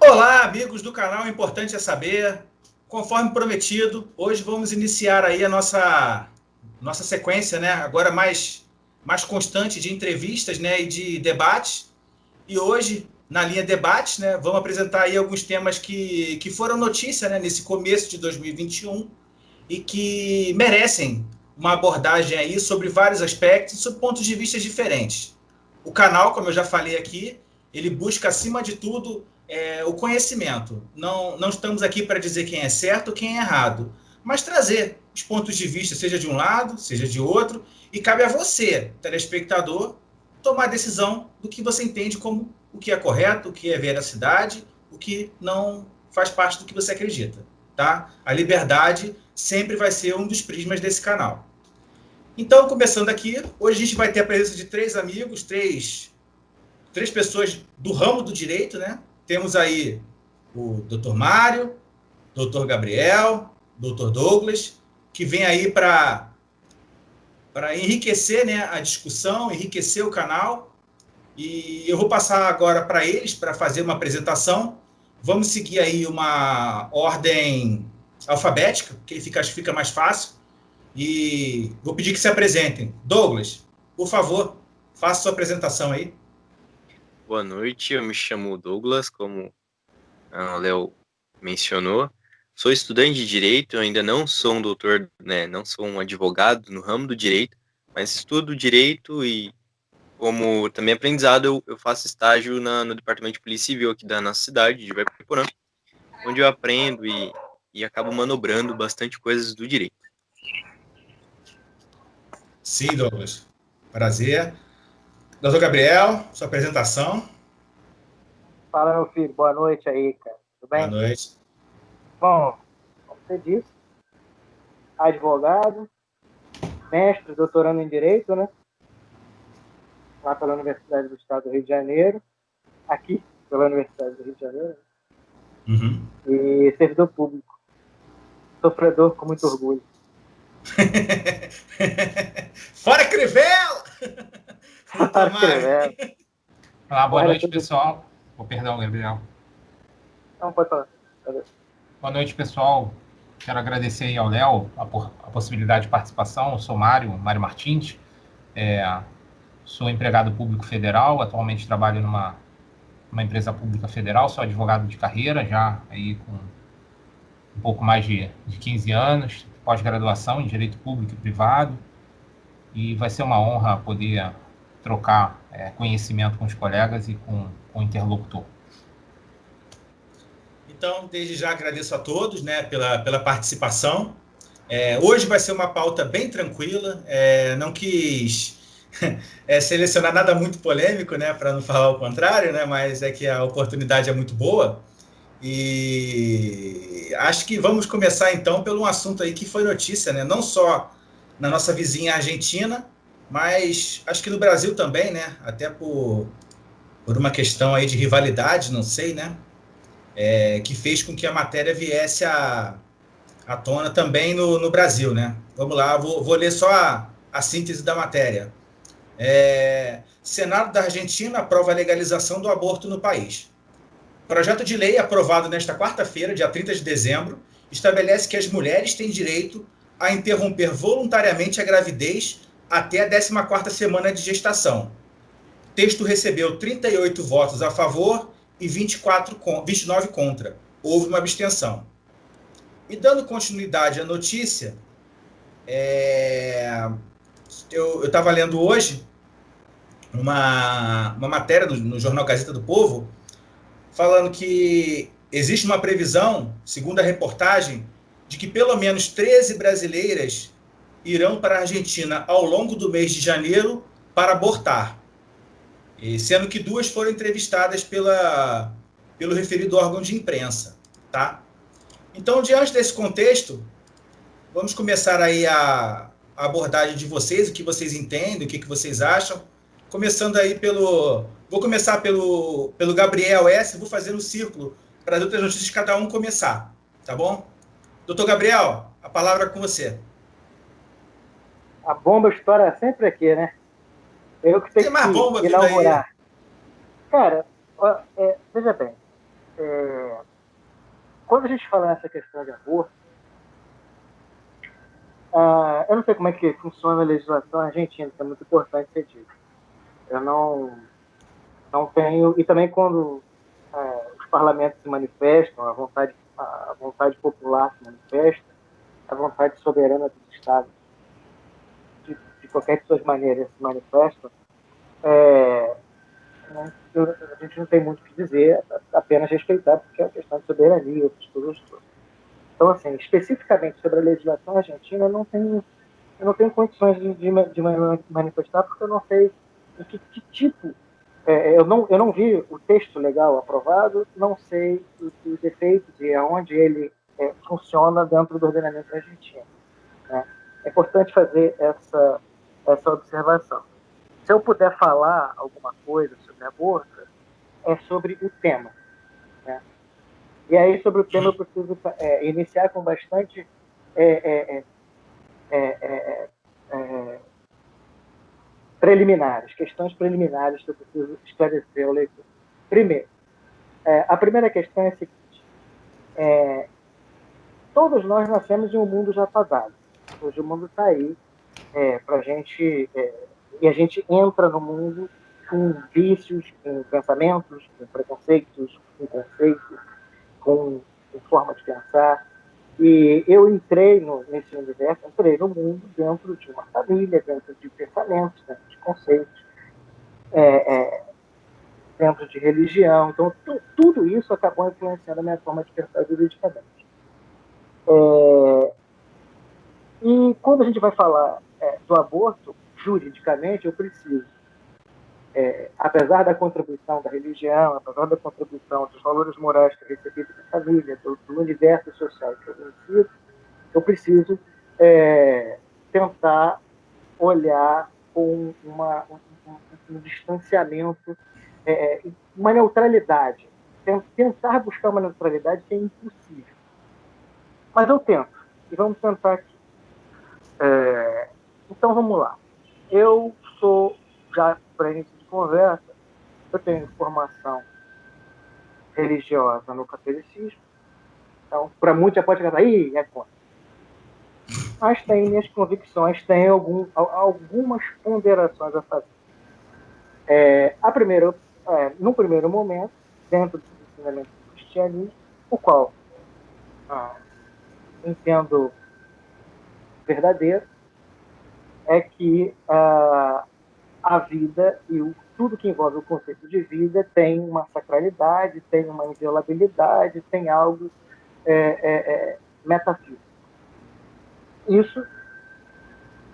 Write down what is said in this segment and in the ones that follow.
Olá, amigos do canal Importante é Saber. Conforme prometido, hoje vamos iniciar aí a nossa sequência, né? Agora mais constante de entrevistas, né? E de debates. E hoje, na linha debates, né? Vamos apresentar aí alguns temas que foram notícia, né? Nesse começo de 2021 e que merecem uma abordagem aí sobre vários aspectos, sob pontos de vista diferentes. O canal, como eu já falei aqui, ele busca, acima de tudo, o conhecimento. Não estamos aqui para dizer quem é certo ou quem é errado, mas trazer os pontos de vista, seja de um lado, seja de outro, e cabe a você, telespectador, tomar a decisão do que você entende como o que é correto, o que é veracidade, o que não faz parte do que você acredita. Tá? A liberdade sempre vai ser um dos prismas desse canal. Então, começando aqui, hoje a gente vai ter a presença de três amigos, três pessoas do ramo do direito, né? Temos aí o Dr. Mário, Dr. Gabriel, Dr. Douglas, que vem aí para enriquecer, né, a discussão, enriquecer o canal. E eu vou passar agora para eles para fazer uma apresentação. Vamos seguir aí uma ordem alfabética, que acho que fica mais fácil. E vou pedir que se apresentem. Douglas, por favor, faça sua apresentação aí. Boa noite, eu me chamo Douglas, como o Léo mencionou. Sou estudante de Direito, ainda não sou um doutor, né, não sou um advogado no ramo do Direito, mas estudo Direito e, como também aprendizado, eu faço estágio no Departamento de Polícia Civil aqui da nossa cidade, de Voiporã, onde eu aprendo e acabo manobrando bastante coisas do Direito. Sim, Douglas. Prazer. Doutor Gabriel, sua apresentação. Fala, meu filho. Boa noite aí, cara. Tudo bem? Boa noite. Bom, como você disse, advogado, mestre, doutorando em Direito, né? Lá pela Universidade do Estado do Rio de Janeiro. Aqui, pela Universidade do Rio de Janeiro. Uhum. E servidor público. Sofredor com muito orgulho. Fora Crivella! Fora Crivella. Olá, boa noite, pessoal. Perdão, Gabriel. Não, pode falar. Boa noite, pessoal. Quero agradecer aí ao Léo a possibilidade de participação. Eu sou Mário Martins. Sou empregado público federal. Atualmente trabalho numa empresa pública federal. Sou advogado de carreira, já aí com um pouco mais de 15 anos. Pós-graduação em Direito Público e Privado. E vai ser uma honra poder trocar conhecimento com os colegas e com o interlocutor. Então, desde já agradeço a todos, né, pela participação. Hoje vai ser uma pauta bem tranquila. Não quis selecionar nada muito polêmico, né, para não falar o contrário, né, mas é que a oportunidade é muito boa. E acho que vamos começar então pelo um assunto aí que foi notícia, né, não só na nossa vizinha Argentina, mas acho que no Brasil também, né, até por uma questão aí de rivalidade, não sei, né, que fez com que a matéria viesse à tona também no Brasil, né? Vamos lá, vou ler só a síntese da matéria. Senado da Argentina aprova a legalização do aborto no país. Projeto de lei aprovado nesta quarta-feira, dia 30 de dezembro, estabelece que as mulheres têm direito a interromper voluntariamente a gravidez até a 14ª semana de gestação. O texto recebeu 38 votos a favor e 29 contra. Houve uma abstenção. E dando continuidade à notícia, eu estava lendo hoje uma matéria no jornal Gazeta do Povo, falando que existe uma previsão, segundo a reportagem, de que pelo menos 13 brasileiras irão para a Argentina ao longo do mês de janeiro para abortar, sendo que 2 foram entrevistadas pelo referido órgão de imprensa. Tá? Então, diante desse contexto, vamos começar aí a abordagem de vocês, o que vocês entendem, o que vocês acham. Começando aí vou começar pelo Gabriel S., vou fazer um círculo para as outras notícias cada um começar, tá bom? Doutor Gabriel, a palavra é com você. A bomba estoura sempre aqui, né? Eu que tenho que inaugurar. Cara, veja bem, quando a gente fala nessa questão de aborto, eu não sei como é que funciona a legislação argentina, que é muito importante ser dito. Eu não tenho... E também quando os parlamentos se manifestam, a vontade popular se manifesta, a vontade soberana dos Estados, de qualquer de suas maneiras, se manifestam, a gente não tem muito o que dizer, apenas respeitar, porque é uma questão de soberania, outras coisas todas. Então, assim, especificamente sobre a legislação argentina, eu não tenho condições de manifestar, porque eu não sei que tipo. Eu não vi o texto legal aprovado, não sei os efeitos e aonde ele funciona dentro do ordenamento argentino. Né? É importante fazer essa observação. Se eu puder falar alguma coisa sobre aborto, é sobre o tema. Né? E aí, sobre o tema, eu preciso iniciar com bastante questões preliminares que eu preciso esclarecer ao leitor. Primeiro, a primeira questão é a seguinte: todos nós nascemos em um mundo já dado. Hoje o mundo está aí para a gente, e a gente entra no mundo com vícios, com pensamentos, com preconceitos, com conceitos, com forma de pensar. E eu entrei nesse universo, entrei no mundo dentro de uma família, dentro de pensamentos, dentro de conceitos, dentro de religião. Então, tudo isso acabou influenciando a minha forma de pensar juridicamente. E quando a gente vai falar do aborto, juridicamente, eu preciso, apesar da contribuição da religião, apesar da contribuição dos valores morais que eu recebi da família, do universo social que eu insiro, eu preciso tentar olhar com um distanciamento, uma neutralidade. Tentar buscar uma neutralidade que é impossível. Mas eu tento. E vamos tentar aqui. Então, vamos lá. Eu sou, já para início de conversa, eu tenho formação religiosa no catolicismo. Então, para muitos já pode pensar, é contra. Mas tem minhas convicções, tem algumas ponderações a fazer. No primeiro momento, dentro do ensinamento do cristianismo, o qual entendo verdadeiro, é que a vida e tudo que envolve o conceito de vida tem uma sacralidade, tem uma inviolabilidade, tem algo metafísico. Isso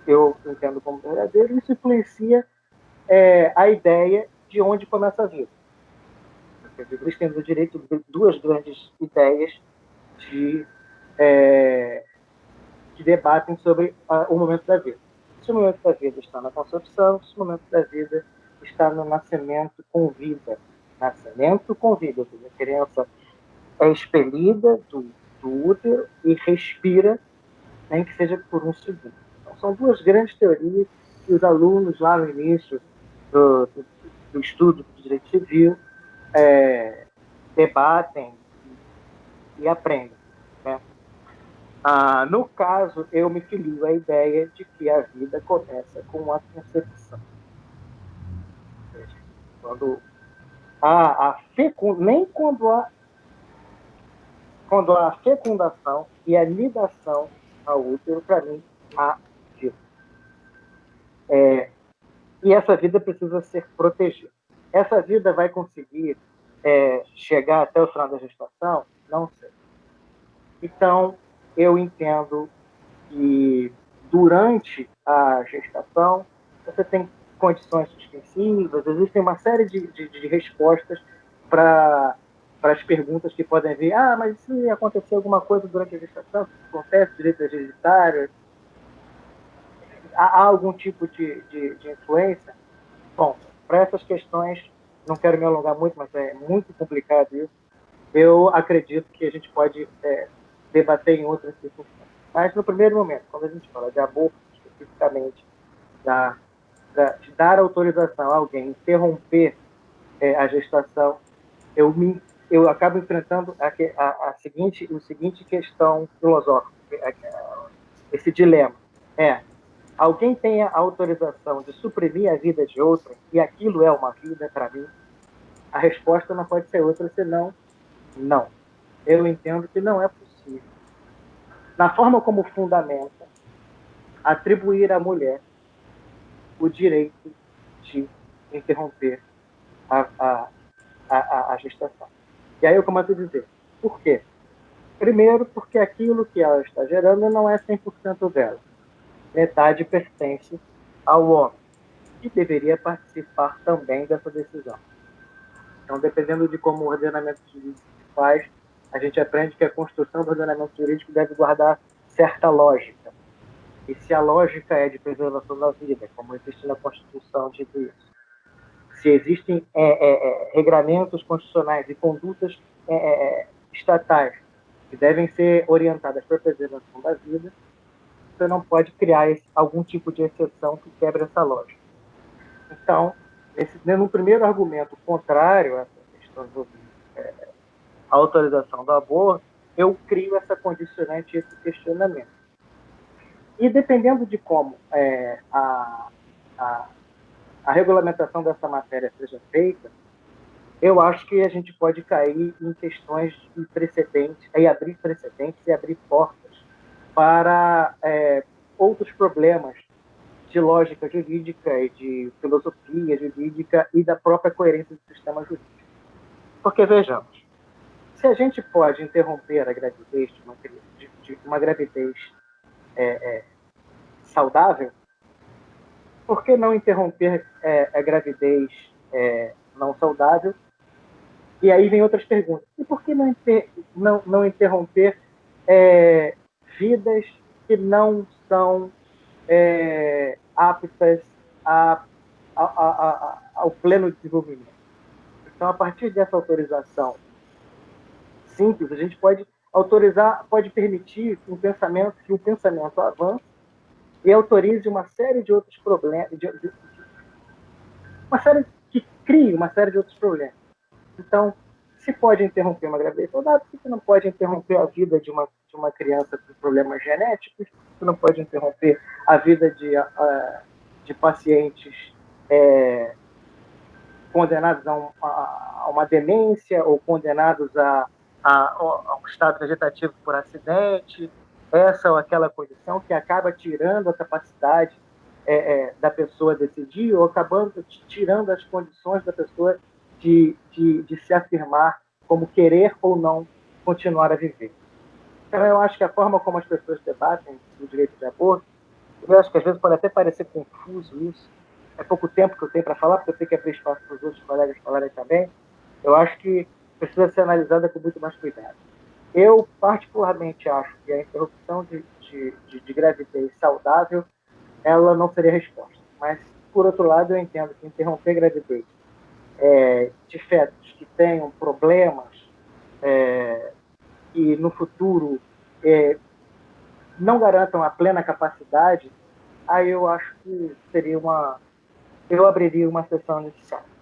eu entendo como verdadeiro, isso influencia a ideia de onde começa a vida. Eles têm o direito de duas grandes ideias que debatem sobre o momento da vida. Se o momento da vida está na concepção, se o momento da vida está no nascimento com vida. Nascimento com vida. A criança é expelida do útero e respira, nem que seja por um segundo. Então, são duas grandes teorias que os alunos, lá no início do estudo do direito civil, debatem e aprendem. Né? No caso, eu me filio à ideia de que a vida começa com a concepção. Nem quando há a fecundação e a ligação ao útero, para mim, há vida. E essa vida precisa ser protegida. Essa vida vai conseguir chegar até o final da gestação? Não sei. Então, eu entendo que durante a gestação você tem condições suspensivas, existem uma série de respostas para as perguntas que podem vir. Mas se acontecer alguma coisa durante a gestação, o que acontece? Direito hereditário? Há algum tipo de influência? Bom, para essas questões, não quero me alongar muito, mas é muito complicado isso. Eu acredito que a gente pode debater em outras circunstâncias. Mas, no primeiro momento, quando a gente fala de aborto, especificamente, de dar autorização a alguém interromper a gestação, eu eu acabo enfrentando o seguinte questão filosófica, esse dilema. Alguém tem a autorização de suprimir a vida de outrem e aquilo é uma vida para mim? A resposta não pode ser outra senão não. Eu entendo que não é possível. Na forma como fundamenta, atribuir à mulher o direito de interromper a gestação. E aí eu começo a dizer, por quê? Primeiro, porque aquilo que ela está gerando não é 100% dela. Metade pertence ao homem, que deveria participar também dessa decisão. Então, dependendo de como o ordenamento jurídico se faz, a gente aprende que a construção do ordenamento jurídico deve guardar certa lógica. E se a lógica é de preservação da vida, como existe na Constituição, dito isso, se existem regramentos constitucionais e condutas estatais que devem ser orientadas para a preservação da vida, você não pode criar algum tipo de exceção que quebre essa lógica. Então, no primeiro argumento contrário a essa questão da autorização do aborto, eu crio essa condicionante, esse questionamento. E dependendo de como a regulamentação dessa matéria seja feita, eu acho que a gente pode cair em questões de precedentes, abrir precedentes e abrir portas para outros problemas de lógica jurídica e de filosofia jurídica e da própria coerência do sistema jurídico. Porque, vejamos, se a gente pode interromper a gravidez de uma gravidez saudável, por que não interromper a gravidez não saudável? E aí vem outras perguntas. E por que não interromper vidas que não são aptas ao pleno desenvolvimento? Então, a partir dessa autorização simples, a gente pode autorizar, pode permitir que o pensamento avance e autorize uma série de outros problemas, que crie uma série de outros problemas. Então, se pode interromper uma gravidez saudável, por que não pode interromper a vida de uma criança com problemas genéticos? Por que não pode interromper a vida de pacientes condenados a uma demência ou condenados a um estado vegetativo por acidente, essa ou aquela condição que acaba tirando a capacidade da pessoa decidir ou acabando tirando as condições da pessoa de se afirmar como querer ou não continuar a viver. Então, eu acho que a forma como as pessoas debatem o direito de aborto, eu acho que às vezes pode até parecer confuso isso. É pouco tempo que eu tenho para falar, porque eu tenho que abrir espaço para os outros colegas falarem também. Eu acho que precisa ser analisada com muito mais cuidado. Eu, particularmente, acho que a interrupção de gravidez saudável, ela não seria a resposta. Mas, por outro lado, eu entendo que interromper gravidez de fetos que tenham problemas e no futuro não garantam a plena capacidade, aí eu acho que eu abriria uma sessão necessária.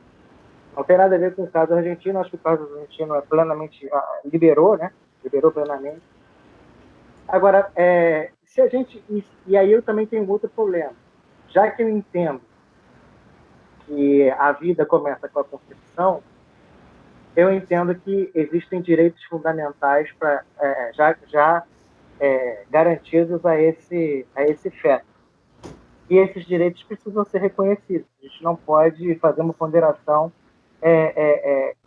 Não tem nada a ver com o caso argentino, acho que o caso argentino é plenamente liberou plenamente. Agora, se a gente... E aí eu também tenho outro problema. Já que eu entendo que a vida começa com a concepção, eu entendo que existem direitos fundamentais já garantidos a esse feto. E esses direitos precisam ser reconhecidos. A gente não pode fazer uma ponderação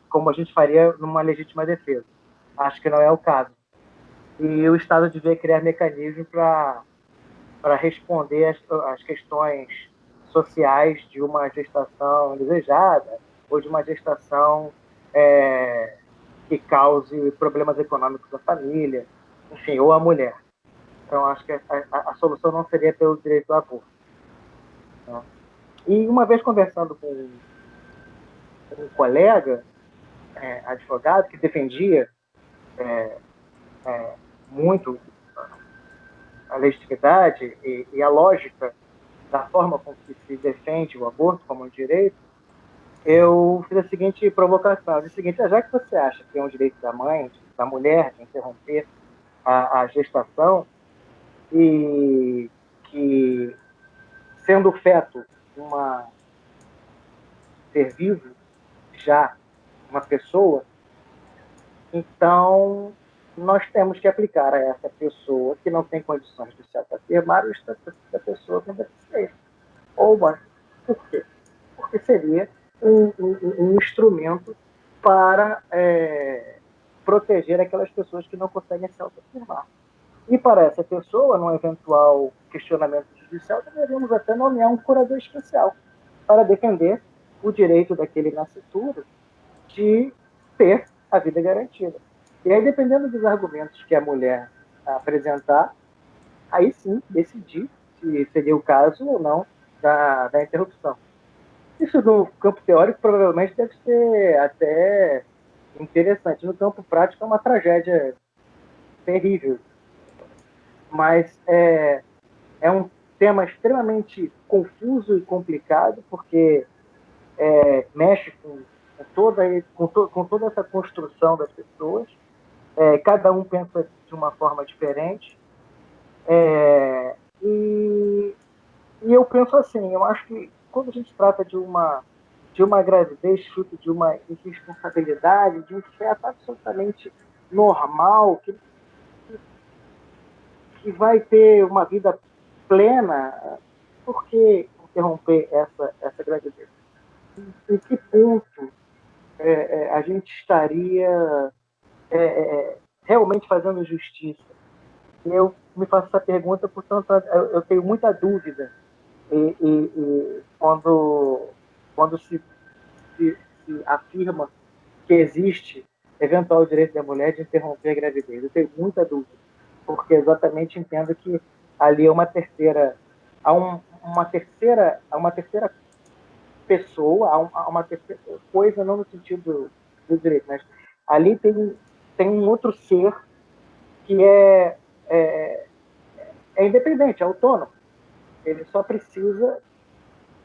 como a gente faria numa legítima defesa. Acho que não é o caso. E o Estado devia criar mecanismos para responder às questões sociais de uma gestação desejada ou de uma gestação que cause problemas econômicos à família, enfim, ou à mulher. Então, acho que a solução não seria pelo direito ao aborto. Né? E uma vez conversando com um colega advogado que defendia muito a legitimidade e a lógica da forma como se defende o aborto como um direito, eu fiz a seguinte provocação. Eu disse o seguinte: já que você acha que é um direito da mãe, da mulher, de interromper a gestação, e que, sendo o feto uma ser vivo, já uma pessoa, então nós temos que aplicar a essa pessoa que não tem condições de se afirmar o estatuto da pessoa com deficiência. Ou, mas, por quê? Porque seria um instrumento para proteger aquelas pessoas que não conseguem se autoafirmar. E para essa pessoa, num eventual questionamento judicial, deveríamos até nomear um curador especial para defender o direito daquele nascituro de ter a vida garantida. E aí, dependendo dos argumentos que a mulher apresentar, aí sim decidir se seria o caso ou não da interrupção. Isso no campo teórico provavelmente deve ser até interessante. No campo prático é uma tragédia terrível. Mas é um tema extremamente confuso e complicado, porque mexe com toda essa construção das pessoas. Cada um pensa de uma forma diferente. E eu penso assim, eu acho que quando a gente trata de uma gravidez fruto de uma irresponsabilidade, de um feto absolutamente normal, que vai ter uma vida plena, por que interromper essa gravidez? Em que ponto a gente estaria realmente fazendo justiça? Eu me faço essa pergunta, portanto, eu tenho muita dúvida e quando se afirma que existe eventual direito da mulher de interromper a gravidez. Eu tenho muita dúvida, porque exatamente entendo que ali é uma terceira pessoa, há uma terceira coisa, não no sentido do direito, mas ali tem um outro ser que é independente, é autônomo. Ele só precisa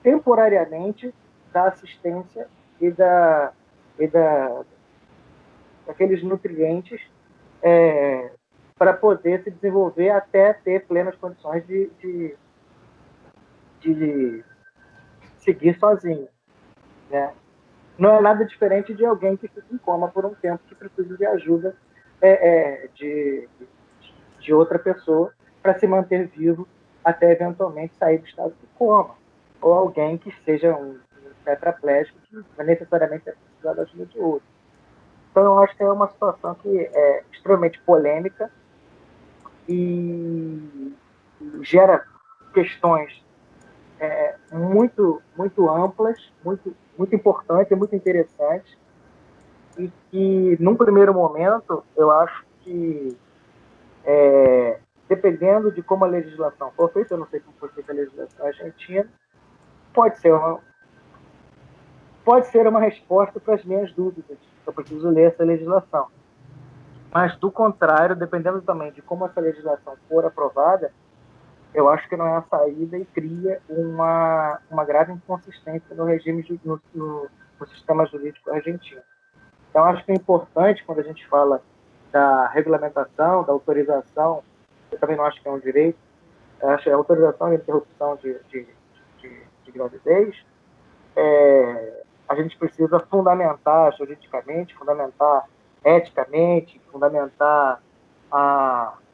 temporariamente da assistência e daqueles nutrientes para poder se desenvolver até ter plenas condições de seguir sozinho, né? Não é nada diferente de alguém que fica em coma por um tempo, que precisa de ajuda de outra pessoa para se manter vivo até eventualmente sair do estado de coma. Ou alguém que seja um tetraplégico que necessariamente vai precisar da ajuda de outro. Então, eu acho que é uma situação que é extremamente polêmica e gera questões muito, muito amplas, muito importantes, muito interessantes, e que, num primeiro momento, eu acho que, dependendo de como a legislação for feita, eu não sei como foi feita a legislação argentina, pode ser uma resposta para as minhas dúvidas. Eu preciso ler essa legislação. Mas, do contrário, dependendo também de como essa legislação for aprovada, eu acho que não é a saída e cria uma grave inconsistência no regime, no sistema jurídico argentino. Então, acho que é importante, quando a gente fala da regulamentação, da autorização, eu também não acho que é um direito, eu acho que a autorização e interrupção de gravidez, a gente precisa fundamentar juridicamente, fundamentar eticamente, fundamentar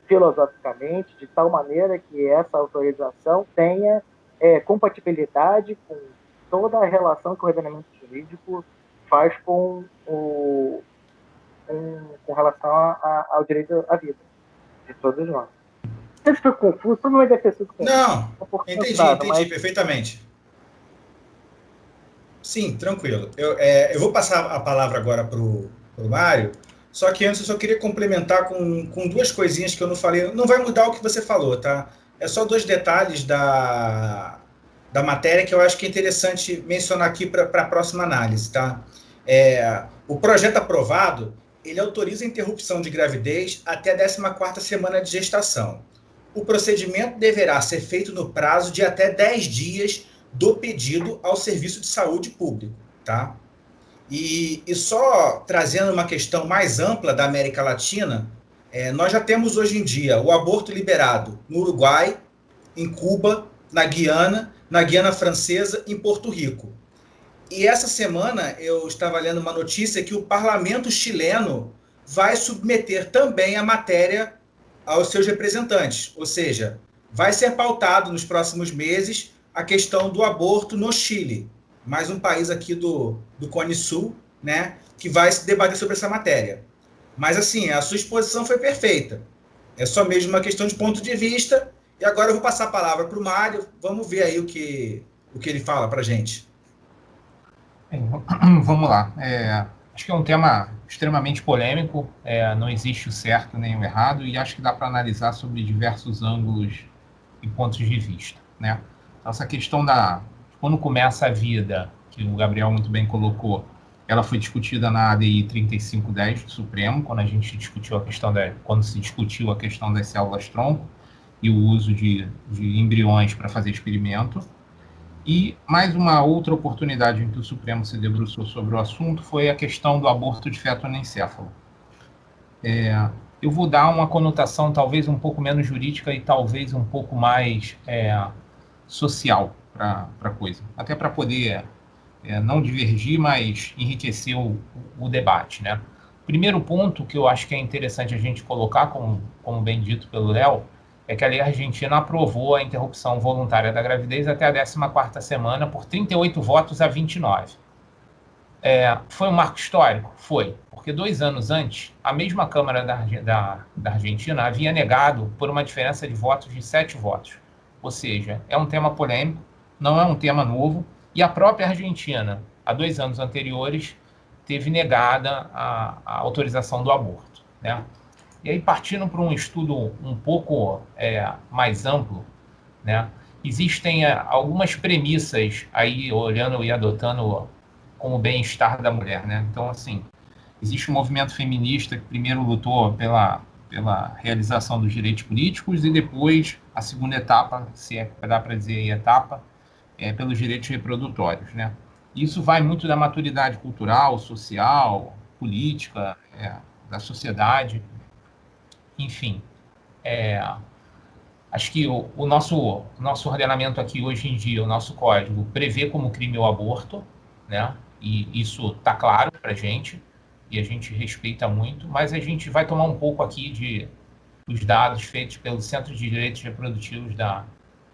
filosoficamente, de tal maneira que essa autorização tenha compatibilidade com toda a relação que o ordenamento jurídico faz com relação ao direito à vida de todos nós. Não sei se foi confuso, todo mundo deve ter sido confuso. Não, entendi perfeitamente. Sim, tranquilo. Eu vou passar a palavra agora para o Mário, só que antes eu só queria complementar com duas coisinhas que eu não falei. Não vai mudar o que você falou, tá? É só dois detalhes da matéria que eu acho que é interessante mencionar aqui para a próxima análise, tá? O projeto aprovado, ele autoriza a interrupção de gravidez até a 14ª semana de gestação. O procedimento deverá ser feito no prazo de até 10 dias do pedido ao Serviço de Saúde Público. tá? E só trazendo uma questão mais ampla da América Latina, nós já temos hoje em dia o aborto liberado no Uruguai, em Cuba, na Guiana Francesa, em Porto Rico. E essa semana eu estava lendo uma notícia que o parlamento chileno vai submeter também a matéria aos seus representantes, ou seja, vai ser pautado nos próximos meses a questão do aborto no Chile, mais um país aqui do Cone Sul, né, que vai se debater sobre essa matéria. Mas assim, a sua exposição foi perfeita, é só mesmo uma questão de ponto de vista, e agora eu vou passar a palavra para o Mário, vamos ver aí o que ele fala para a gente. Vamos lá. Acho que é um tema extremamente polêmico, não existe o certo nem o errado, e acho que dá para analisar sobre diversos ângulos e pontos de vista, né? Então, essa questão quando começa a vida, que o Gabriel muito bem colocou, ela foi discutida na ADI 3510 do Supremo, quando se discutiu a questão das células-tronco e o uso de embriões para fazer experimento. E mais uma outra oportunidade em que o Supremo se debruçou sobre o assunto foi a questão do aborto de feto anencefalo. Eu vou dar uma conotação talvez um pouco menos jurídica e talvez um pouco mais social para a coisa, até para poder não divergir, mas enriquecer o debate, né? Primeiro ponto que eu acho que é interessante a gente colocar, como bem dito pelo Léo, é que a lei argentina aprovou a interrupção voluntária da gravidez até a 14ª semana por 38 votos a 29. Foi um marco histórico? Foi, porque 2 anos antes, a mesma Câmara da Argentina havia negado por uma diferença de votos de 7 votos. Ou seja, é um tema polêmico, não é um tema novo, e a própria Argentina, há 2 anos anteriores, teve negada a autorização do aborto, né? E aí, partindo para um estudo um pouco mais amplo, né, existem algumas premissas aí, olhando e adotando como bem-estar da mulher, né? Então, assim, existe um movimento feminista que primeiro lutou pela realização dos direitos políticos e depois, a segunda etapa, se dá para dizer etapa, pelos direitos reprodutórios, né? Isso vai muito da maturidade cultural, social, política, da sociedade. Enfim, acho que o nosso ordenamento aqui hoje em dia, o nosso código, prevê como crime o aborto, né? E isso está claro para a gente, e a gente respeita muito, mas a gente vai tomar um pouco aqui dos dados feitos pelo Centro de Direitos Reprodutivos,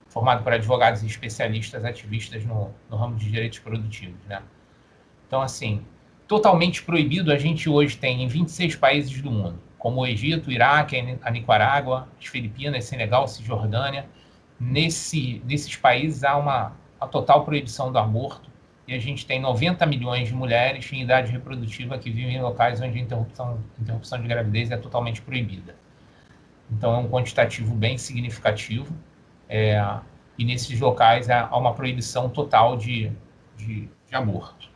formado por advogados e especialistas ativistas no ramo de direitos reprodutivos, né? Então, assim, totalmente proibido a gente hoje tem em 26 países do mundo, como o Egito, o Iraque, a Nicarágua, as Filipinas, Senegal, Cisjordânia. Nesses países há uma total proibição do aborto, e a gente tem 90 milhões de mulheres em idade reprodutiva que vivem em locais onde a interrupção de gravidez é totalmente proibida. Então, é um quantitativo bem significativo, e nesses locais há uma proibição total de aborto.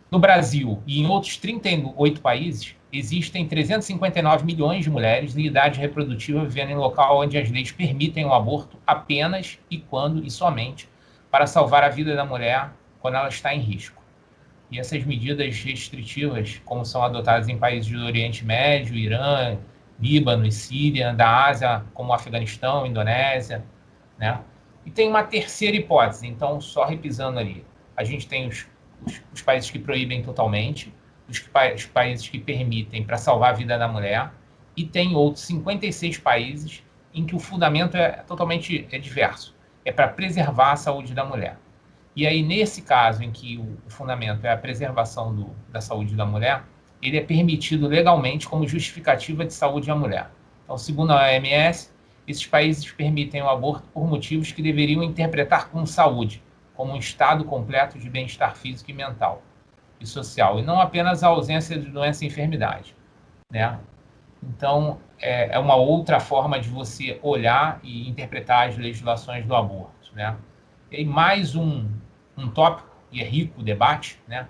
No Brasil e em outros 38 países, existem 359 milhões de mulheres em idade reprodutiva vivendo em local onde as leis permitem o aborto apenas e quando e somente para salvar a vida da mulher quando ela está em risco. E essas medidas restritivas, como são adotadas em países do Oriente Médio, Irã, Líbano e Síria, da Ásia, como Afeganistão, Indonésia, né? E tem uma terceira hipótese, então, só repisando ali. A gente tem os países que proíbem totalmente, os países que permitem para salvar a vida da mulher, e tem outros 56 países em que o fundamento é totalmente diverso. É para preservar a saúde da mulher. E aí, nesse caso em que o fundamento é a preservação da saúde da mulher, ele é permitido legalmente como justificativa de saúde da mulher. Então, segundo a OMS, esses países permitem o aborto por motivos que deveriam interpretar como saúde, como um estado completo de bem-estar físico e mental e social, e não apenas a ausência de doença e enfermidade, né? Então, é uma outra forma de você olhar e interpretar as legislações do aborto, né? E mais um tópico, e é rico o debate, né?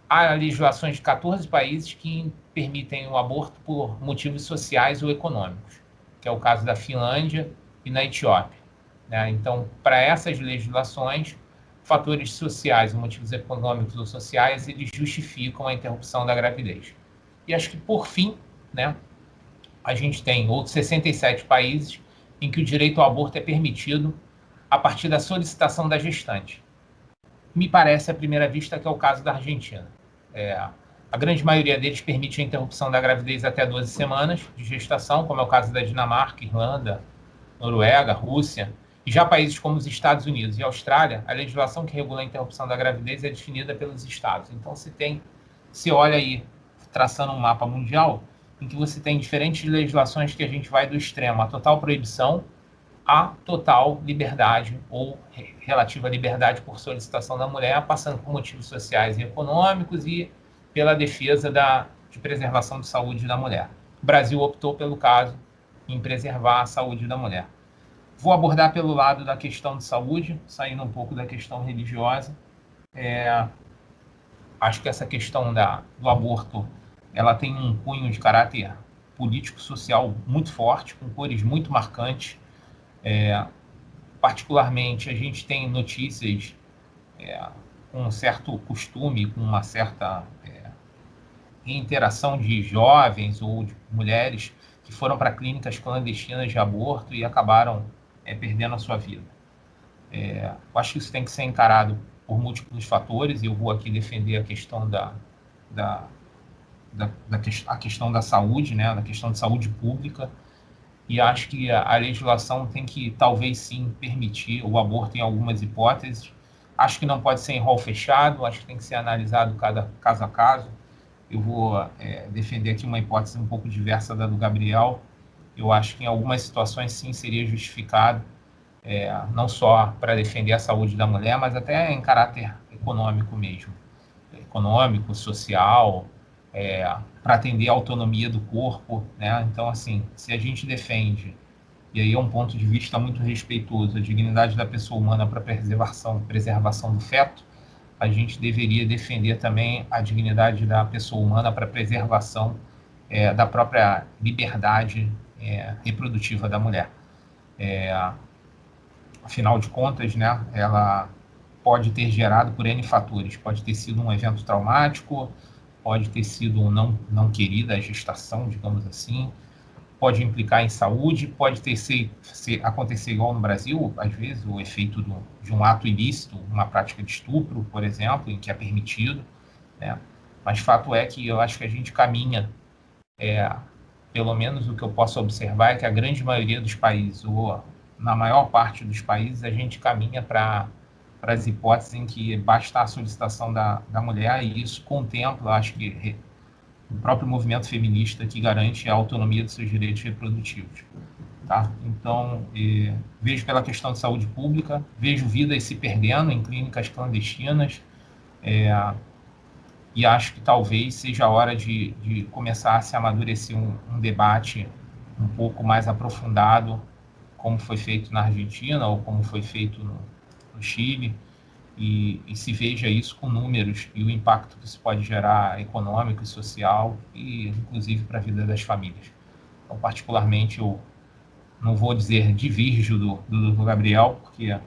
Há legislações de 14 países que permitem o aborto por motivos sociais ou econômicos, que é o caso da Finlândia e na Etiópia, né? Então, para essas legislações, fatores sociais, motivos econômicos ou sociais, eles justificam a interrupção da gravidez. E acho que, por fim, né, a gente tem outros 67 países em que o direito ao aborto é permitido a partir da solicitação da gestante. Me parece, à primeira vista, que é o caso da Argentina. A grande maioria deles permite a interrupção da gravidez até 12 semanas de gestação, como é o caso da Dinamarca, Irlanda, Noruega, Rússia. E já países como os Estados Unidos e Austrália, a legislação que regula a interrupção da gravidez é definida pelos estados. Então, se olha aí, traçando um mapa mundial, em que você tem diferentes legislações que a gente vai do extremo à total proibição à total liberdade ou relativa liberdade por solicitação da mulher, passando por motivos sociais e econômicos e pela defesa de preservação de saúde da mulher. O Brasil optou pelo caso em preservar a saúde da mulher. Vou abordar pelo lado da questão de saúde, saindo um pouco da questão religiosa. Acho que essa questão do aborto, ela tem um cunho de caráter político-social muito forte, com cores muito marcantes. Particularmente, a gente tem notícias com um certo costume, com uma certa interação de jovens ou de mulheres que foram para clínicas clandestinas de aborto e acabaram perdendo a sua vida. Eu acho que isso tem que ser encarado por múltiplos fatores, e eu vou aqui defender a questão a questão da saúde, né, da questão de saúde pública, e acho que a legislação tem que, talvez sim, permitir o aborto em algumas hipóteses. Acho que não pode ser em rol fechado, acho que tem que ser analisado cada caso a caso. Eu vou defender aqui uma hipótese um pouco diversa da do Gabriel. Eu acho que em algumas situações sim seria justificado, não só para defender a saúde da mulher, mas até em caráter econômico mesmo. Econômico, social, para atender a autonomia do corpo, né? Então, assim, se a gente defende, e aí é um ponto de vista muito respeitoso, a dignidade da pessoa humana para preservação do feto, a gente deveria defender também a dignidade da pessoa humana para preservação da própria liberdade reprodutiva da mulher. Afinal de contas, né, ela pode ter gerado por N fatores, pode ter sido um evento traumático, pode ter sido não querida a gestação, digamos assim, pode implicar em saúde, pode acontecer igual no Brasil, às vezes, o efeito de um ato ilícito, uma prática de estupro, por exemplo, em que é permitido, né? Mas fato é que eu acho que a gente caminha, pelo menos o que eu posso observar é que a grande maioria dos países, ou na maior parte dos países, a gente caminha para as hipóteses em que basta a solicitação da mulher, e isso contempla, acho que, o próprio movimento feminista que garante a autonomia dos seus direitos reprodutivos. Tá? Então, vejo pela questão de saúde pública, vejo vidas se perdendo em clínicas clandestinas, e acho que talvez seja a hora de começar a se amadurecer um debate um pouco mais aprofundado, como foi feito na Argentina ou como foi feito no Chile, e se veja isso com números e o impacto que isso pode gerar econômico e social, e inclusive para a vida das famílias. Então, particularmente, eu não vou dizer divirjo do Gabriel, porque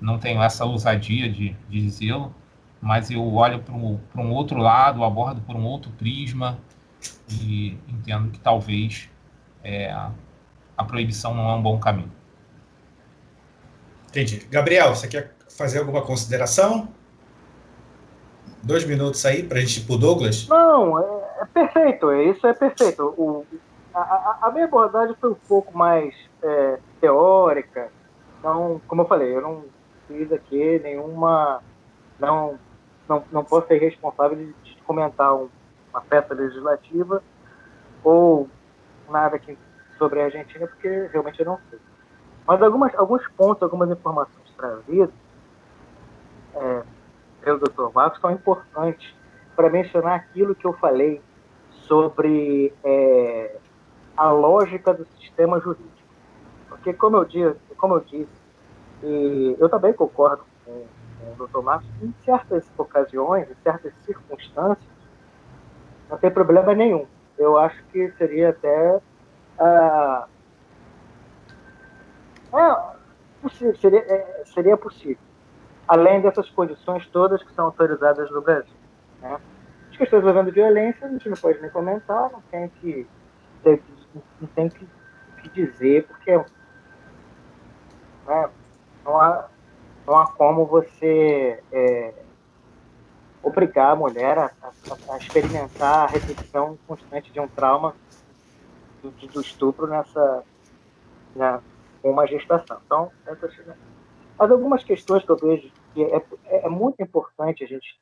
não tenho essa ousadia de dizê-lo, mas eu olho para um outro lado, abordo por um outro prisma, e entendo que talvez a proibição não é um bom caminho. Entendi. Gabriel, você quer fazer alguma consideração? 2 minutos aí para a gente ir para o Douglas? Não, é perfeito, isso é perfeito. A minha abordagem foi um pouco mais teórica, então, como eu falei, eu não fiz aqui nenhuma... Não posso ser responsável de comentar uma peça legislativa ou nada aqui sobre a Argentina, porque realmente eu não sei. Mas alguns pontos, algumas informações trazidas pelo Dr. Marcos são importantes para mencionar aquilo que eu falei sobre a lógica do sistema jurídico. Porque, como eu disse, e eu também concordo com o Dr. Marcos, em certas ocasiões, em certas circunstâncias, não tem problema nenhum. Eu acho que seria até possível, seria possível. além dessas condições todas que são autorizadas no Brasil, né? As questões envolvendo violência, a gente não pode nem comentar, não tem que dizer, porque né, não há como você obrigar a mulher a experimentar a repetição constante de um trauma do estupro com uma gestação. Então, mas algumas questões que eu vejo que é muito importante a gente,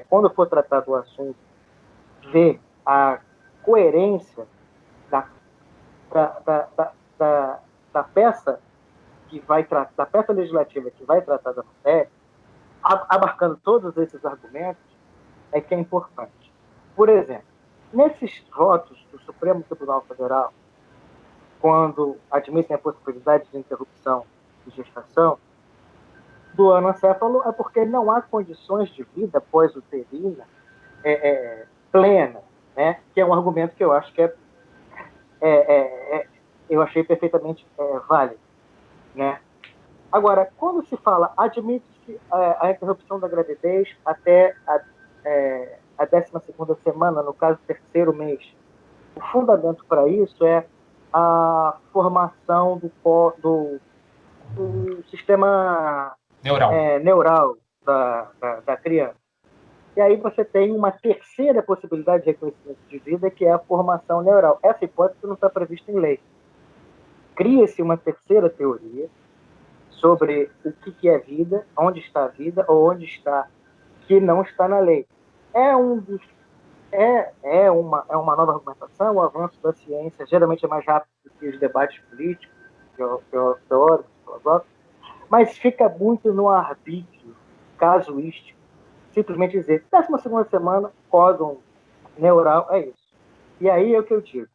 quando for tratar do assunto, ver a coerência da peça da peça legislativa que vai tratar da matéria, abarcando todos esses argumentos, que é importante. Por exemplo, nesses votos do Supremo Tribunal Federal, quando admitem a possibilidade de interrupção de gestação do anencefalo, é porque não há condições de vida pós-uterina plena, né? Que é um argumento que eu acho que eu achei perfeitamente válido, né? Agora, quando se fala admite-se a interrupção da gravidez até a 12ª semana, no caso, 3º mês, o fundamento para isso é a formação do sistema neural da criança. E aí você tem uma terceira possibilidade de reconhecimento de vida, que é a formação neural. Essa hipótese não está prevista em lei. Cria-se uma terceira teoria sobre o que é vida, onde está a vida, ou onde está, que não está na lei. É uma nova argumentação, o avanço da ciência geralmente é mais rápido do que os debates políticos, teóricos, filosóficos, mas fica muito no arbítrio casuístico, simplesmente dizer, 12ª semana, códon neural, é isso. E aí é o que eu digo,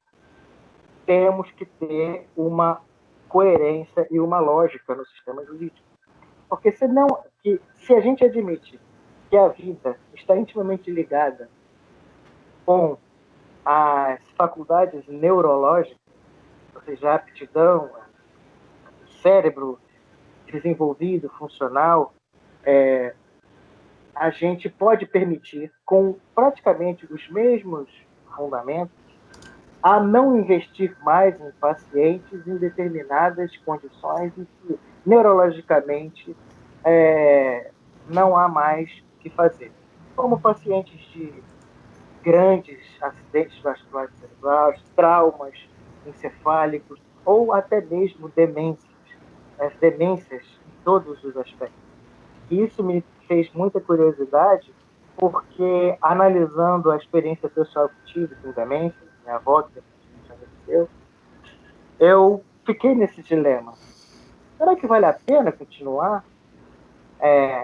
temos que ter uma coerência e uma lógica no sistema jurídico. Porque se a gente admite que a vida está intimamente ligada com as faculdades neurológicas, ou seja, a aptidão, o cérebro desenvolvido, funcional, a gente pode permitir, com praticamente os mesmos fundamentos, a não investir mais em pacientes em determinadas condições em que neurologicamente não há mais o que fazer. Como pacientes de grandes acidentes vasculares cerebrais, traumas encefálicos ou até mesmo demências, as demências em todos os aspectos. Isso me fez muita curiosidade, porque analisando a experiência pessoal que tive com demência, minha avó que já faleceu, eu fiquei nesse dilema. Será que vale a pena continuar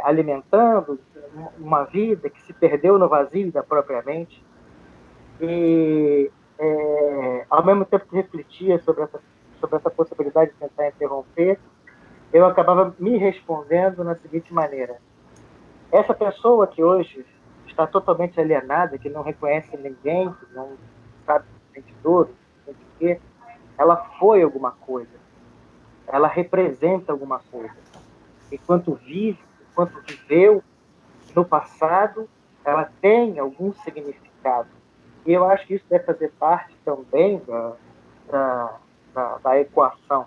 alimentando uma vida que se perdeu no vazio da própria mente? E, ao mesmo tempo que refletia sobre essa possibilidade de tentar interromper, eu acabava me respondendo na seguinte maneira: essa pessoa que hoje está totalmente alienada, que não reconhece ninguém, que não sabe se sente dor, se sente o quê, ela foi alguma coisa, ela representa alguma coisa. Enquanto viveu no passado, ela tem algum significado. E eu acho que isso deve fazer parte também da equação.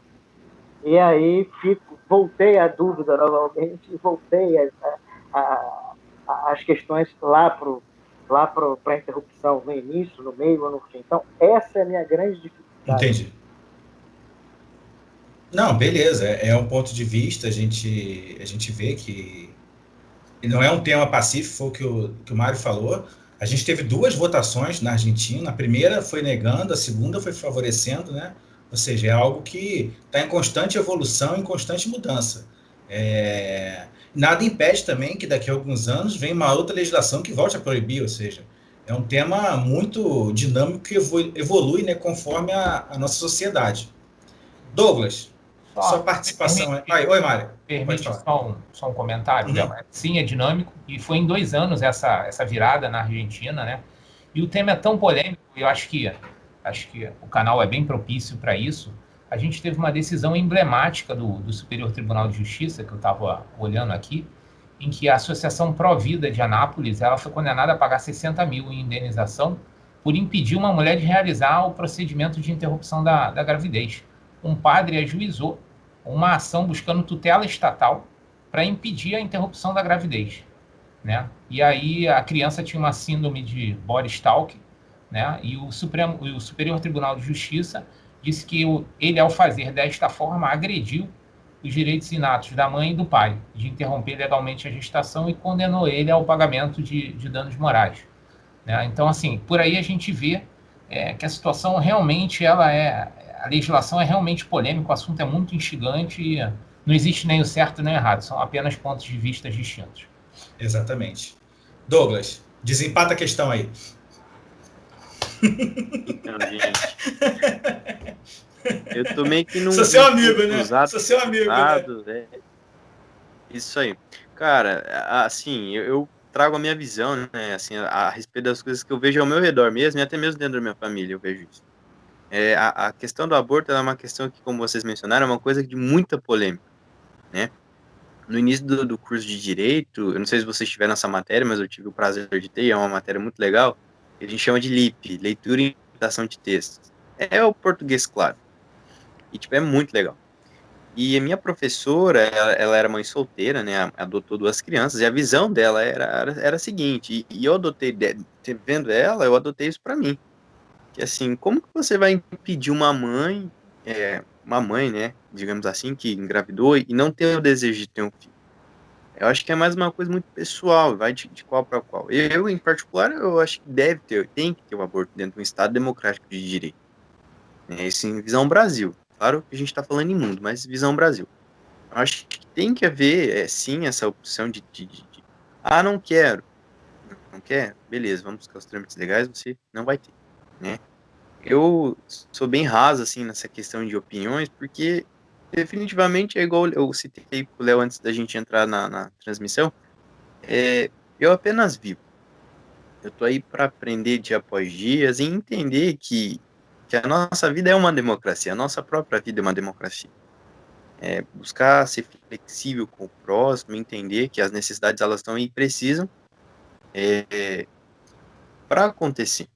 E aí voltei à dúvida novamente, voltei às questões lá para a interrupção, no início, no meio ou no fim. Então, essa é a minha grande dificuldade. Entendi. Não, beleza, é um ponto de vista, a gente vê que não é um tema pacífico, foi o que o Mário falou. A gente teve 2 votações na Argentina, a primeira foi negando, a segunda foi favorecendo, né? Ou seja, é algo que está em constante evolução, em constante mudança. Nada impede também que daqui a alguns anos venha uma outra legislação que volte a proibir, ou seja, é um tema muito dinâmico que evolui, né, conforme a nossa sociedade. Douglas, sua participação... Oi, Mário. Permite só um comentário, Léo? Sim, é dinâmico, e foi em 2 anos essa virada na Argentina, né? E o tema é tão polêmico, e eu acho que o canal é bem propício para isso. A gente teve uma decisão emblemática do Superior Tribunal de Justiça, que eu estava olhando aqui, em que a Associação Pró-Vida de Anápolis ela foi condenada a pagar 60 mil em indenização por impedir uma mulher de realizar o procedimento de interrupção da gravidez. Um padre ajuizou uma ação buscando tutela estatal para impedir a interrupção da gravidez, né? E aí a criança tinha uma síndrome de body stalk, né? E o Superior Tribunal de Justiça disse que ele, ao fazer desta forma, agrediu os direitos inatos da mãe e do pai de interromper legalmente a gestação e condenou ele ao pagamento de danos morais, né? Então, assim, por aí a gente vê que a situação realmente a legislação é realmente polêmica, o assunto é muito instigante e não existe nem o certo nem o errado, são apenas pontos de vista distintos. Exatamente. Douglas, desempata a questão aí. Então, gente, eu tô meio que num... Sou seu amigo, né? Sou seu amigo, né? Isso aí. Cara, assim, eu trago a minha visão, né, assim, a respeito das coisas que eu vejo ao meu redor mesmo, e até mesmo dentro da minha família, eu vejo isso. A questão do aborto é uma questão que, como vocês mencionaram, é uma coisa de muita polêmica, né? No início do curso de Direito, eu não sei se vocês tiveram essa matéria, mas eu tive o prazer de ter, é uma matéria muito legal, que a gente chama de LIP, Leitura e Interpretação de Textos. É o português claro. E, tipo, é muito legal. E a minha professora, ela era mãe solteira, né, adotou 2 crianças, e a visão dela era a seguinte, e eu adotei, vendo ela, eu adotei isso para mim. Que assim, como que você vai impedir uma mãe, né, digamos assim, que engravidou e não ter o desejo de ter um filho? Eu acho que é mais uma coisa muito pessoal, vai de qual para qual. Eu, em particular, eu acho que tem que ter o aborto dentro de um Estado democrático de direito. Isso em visão Brasil. Claro que a gente está falando em mundo, mas visão Brasil. Eu acho que tem que haver, sim, essa opção de não quero. Não quer? Beleza, vamos buscar os trâmites legais, você não vai ter, né? Eu sou bem raso, assim, nessa questão de opiniões, porque definitivamente é igual eu citei com o Léo antes da gente entrar na transmissão, eu apenas vivo. Eu tô aí para aprender dia após dia e entender que a nossa vida é uma democracia, a nossa própria vida é uma democracia. Buscar ser flexível com o próximo, entender que as necessidades elas estão aí e precisam para acontecer.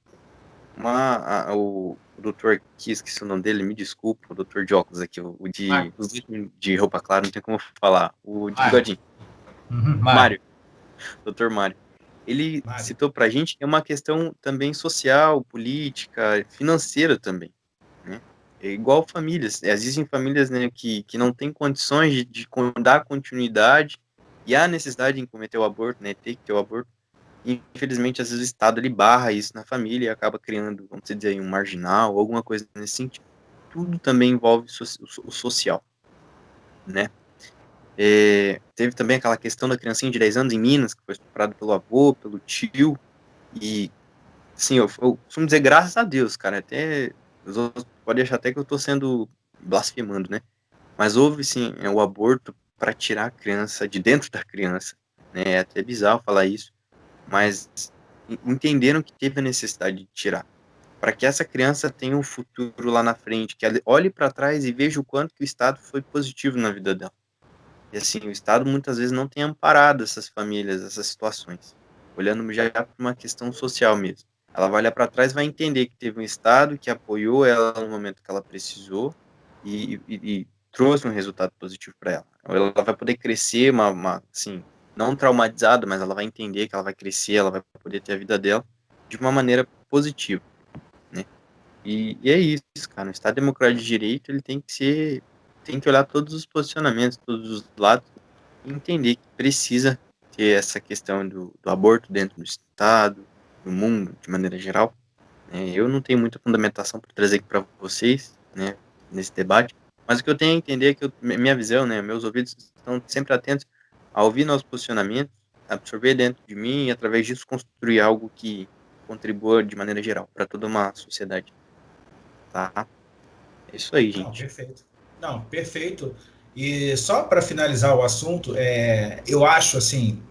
O doutor aqui, esqueci o nome dele, me desculpa, o doutor de óculos aqui, de roupa clara, não tem como falar, o de bigodinho. Mário. Doutor Mário. Ele citou pra gente que é uma questão também social, política, financeira também, né? É igual famílias, existem famílias, né, que não têm condições de dar continuidade e há necessidade em cometer o aborto, né, ter que ter o aborto. Infelizmente, às vezes o Estado ele barra isso na família e acaba criando, vamos dizer aí, um marginal, alguma coisa nesse sentido. Tudo também envolve o social, né? Teve também aquela questão da criancinha de 10 anos em Minas, que foi estuprada pelo avô, pelo tio, e, assim, eu costumo dizer graças a Deus, cara, até, os outros podem achar até que eu tô sendo blasfemando, né? Mas houve, sim, o aborto para tirar a criança de dentro da criança, né? É até bizarro falar isso, mas entenderam que teve a necessidade de tirar, para que essa criança tenha um futuro lá na frente, que ela olhe para trás e veja o quanto que o Estado foi positivo na vida dela. E assim, o Estado muitas vezes não tem amparado essas famílias, essas situações, olhando já para uma questão social mesmo. Ela vai olhar para trás e vai entender que teve um Estado que apoiou ela no momento que ela precisou e trouxe um resultado positivo para ela. Ela vai poder crescer, assim, não traumatizada, mas ela vai entender que ela vai crescer, ela vai poder ter a vida dela de uma maneira positiva, né? E é isso, cara. O Estado Democrático de Direito, ele tem que olhar todos os posicionamentos, todos os lados, e entender que precisa ter essa questão do aborto dentro do Estado, do mundo, de maneira geral. Eu não tenho muita fundamentação para trazer aqui para vocês, né, nesse debate, mas o que eu tenho a entender é que minha visão, né, meus ouvidos estão sempre atentos a ouvir nossos posicionamentos, absorver dentro de mim e, através disso, construir algo que contribua de maneira geral para toda uma sociedade. Tá? É isso aí, gente. Não, perfeito. Não, perfeito. E só para finalizar o assunto, eu acho assim,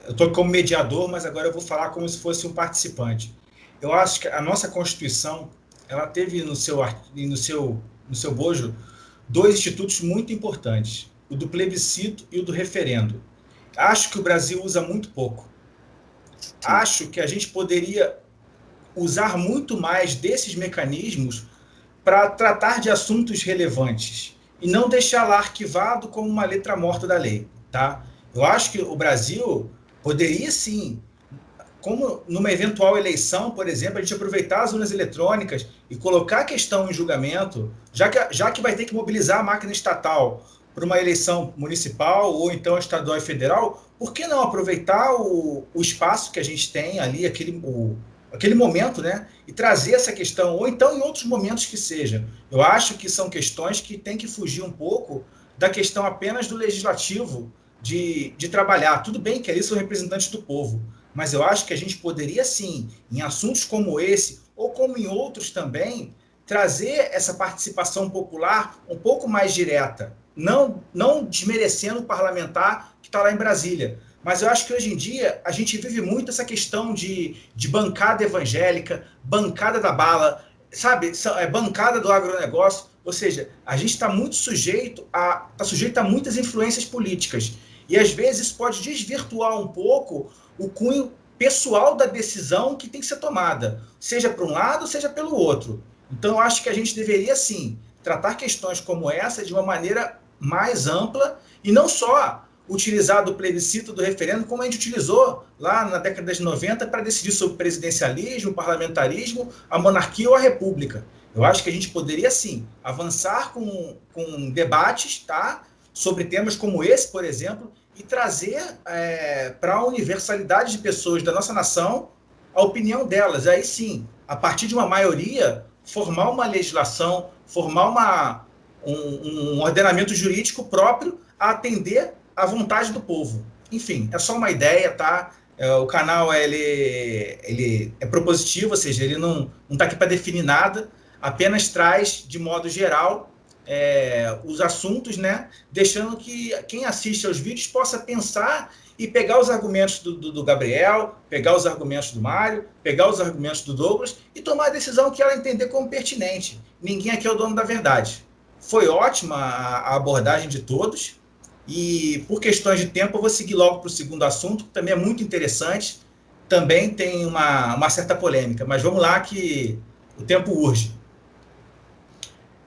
eu estou como mediador, mas agora eu vou falar como se fosse um participante. Eu acho que a nossa Constituição, ela teve no seu bojo 2 institutos muito importantes, o do plebiscito e o do referendo. Acho que o Brasil usa muito pouco. Acho que a gente poderia usar muito mais desses mecanismos para tratar de assuntos relevantes e não deixá-la arquivado como uma letra morta da lei, tá? Eu acho que o Brasil poderia sim, como numa eventual eleição, por exemplo, a gente aproveitar as urnas eletrônicas e colocar a questão em julgamento, já que vai ter que mobilizar a máquina estatal para uma eleição municipal ou então estadual e federal, por que não aproveitar o espaço que a gente tem ali, aquele momento, né, e trazer essa questão, ou então em outros momentos que seja. Eu acho que são questões que têm que fugir um pouco da questão apenas do legislativo de trabalhar. Tudo bem que ali são representantes do povo, mas eu acho que a gente poderia sim, em assuntos como esse, ou como em outros também, trazer essa participação popular um pouco mais direta, não desmerecendo o parlamentar que está lá em Brasília. Mas eu acho que hoje em dia a gente vive muito essa questão de bancada evangélica, bancada da bala, sabe? Bancada do agronegócio. Ou seja, a gente está muito sujeito a muitas influências políticas. E às vezes isso pode desvirtuar um pouco o cunho pessoal da decisão que tem que ser tomada, seja para um lado, seja pelo outro. Então eu acho que a gente deveria sim tratar questões como essa de uma maneira mais ampla e não só utilizar do plebiscito, do referendo, como a gente utilizou lá na década de 90 para decidir sobre o presidencialismo, o parlamentarismo, a monarquia ou a república. Eu acho que a gente poderia, sim, avançar com debates, tá, sobre temas como esse, por exemplo, e trazer para a universalidade de pessoas da nossa nação a opinião delas. Aí, sim, a partir de uma maioria, formar uma legislação, formar um ordenamento jurídico próprio a atender à vontade do povo. Enfim, é só uma ideia, tá? O canal ele é propositivo, ou seja, ele não está aqui para definir nada, apenas traz, de modo geral, os assuntos, né? Deixando que quem assiste aos vídeos possa pensar e pegar os argumentos do Gabriel, pegar os argumentos do Mário, pegar os argumentos do Douglas e tomar a decisão que ela entender como pertinente. Ninguém aqui é o dono da verdade. Foi ótima a abordagem de todos e, por questões de tempo, eu vou seguir logo para o segundo assunto, que também é muito interessante, também tem uma certa polêmica, mas vamos lá que o tempo urge.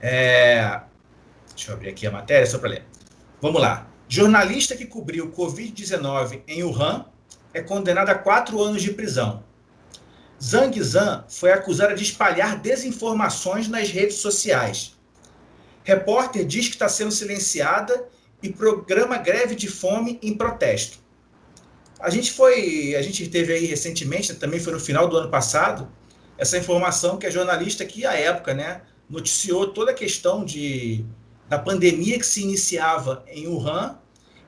Deixa eu abrir aqui a matéria só para ler. Vamos lá. Jornalista que cobriu Covid-19 em Wuhan é condenado a 4 anos de prisão. Zhang Zhan foi acusada de espalhar desinformações nas redes sociais. Repórter diz que está sendo silenciada e programa greve de fome em protesto. A gente teve aí recentemente, também foi no final do ano passado, essa informação que a jornalista aqui, à época, né, noticiou toda a questão da pandemia que se iniciava em Wuhan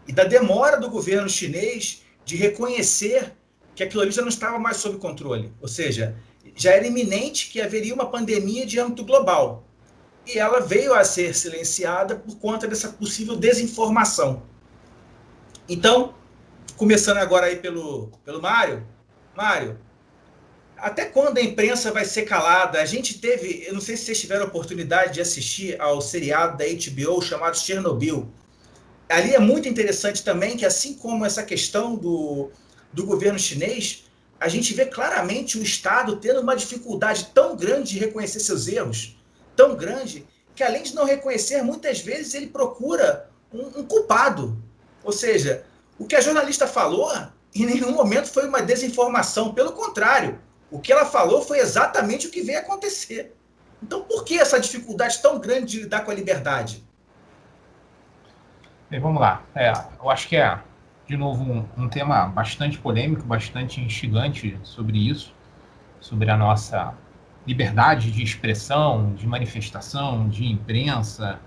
e da demora do governo chinês de reconhecer que aquilo ali já não estava mais sob controle. Ou seja, já era iminente que haveria uma pandemia de âmbito global. E ela veio a ser silenciada por conta dessa possível desinformação. Então, começando agora aí pelo Mário. Mário, até quando a imprensa vai ser calada? A gente teve, eu não sei se vocês tiveram a oportunidade de assistir ao seriado da HBO chamado Chernobyl. Ali é muito interessante também que, assim como essa questão do governo chinês, a gente vê claramente o Estado tendo uma dificuldade tão grande de reconhecer seus erros, tão grande, que além de não reconhecer, muitas vezes ele procura um culpado. Ou seja, o que a jornalista falou em nenhum momento foi uma desinformação, pelo contrário, o que ela falou foi exatamente o que veio acontecer. Então, por que essa dificuldade tão grande de lidar com a liberdade? Bem, vamos lá. Eu acho que de novo, um tema bastante polêmico, bastante instigante sobre isso, sobre a nossa liberdade de expressão, de manifestação, de imprensa.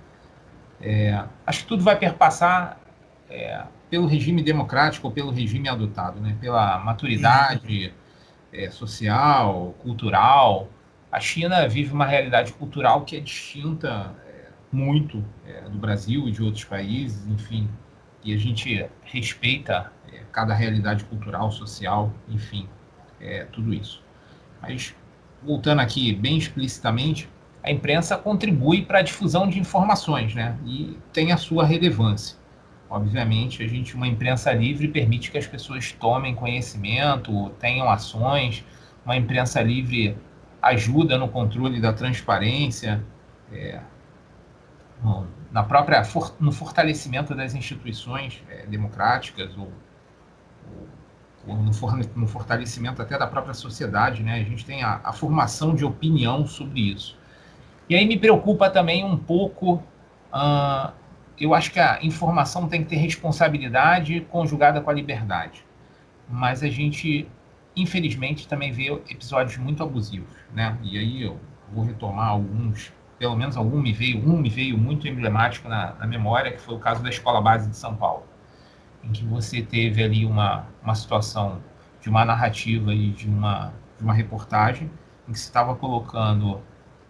Acho que tudo vai perpassar pelo regime democrático ou pelo regime adotado, né? Pela maturidade social, cultural. A China vive uma realidade cultural que é distinta muito do Brasil e de outros países, enfim, e a gente respeita cada realidade cultural, social, enfim, tudo isso. Mas, voltando aqui bem explicitamente, a imprensa contribui para a difusão de informações, né? E tem a sua relevância. Obviamente, uma imprensa livre permite que as pessoas tomem conhecimento, tenham ações. Uma imprensa livre ajuda no controle da transparência, no fortalecimento das instituições democráticas, ou no fortalecimento até da própria sociedade, né? A gente tem a formação de opinião sobre isso. E aí me preocupa também um pouco, eu acho que a informação tem que ter responsabilidade conjugada com a liberdade. Mas a gente, infelizmente, também vê episódios muito abusivos, né? E aí eu vou retomar alguns, pelo menos um me veio muito emblemático na memória, que foi o caso da Escola Base de São Paulo, em que você teve ali uma situação de uma narrativa e de uma reportagem em que se estava colocando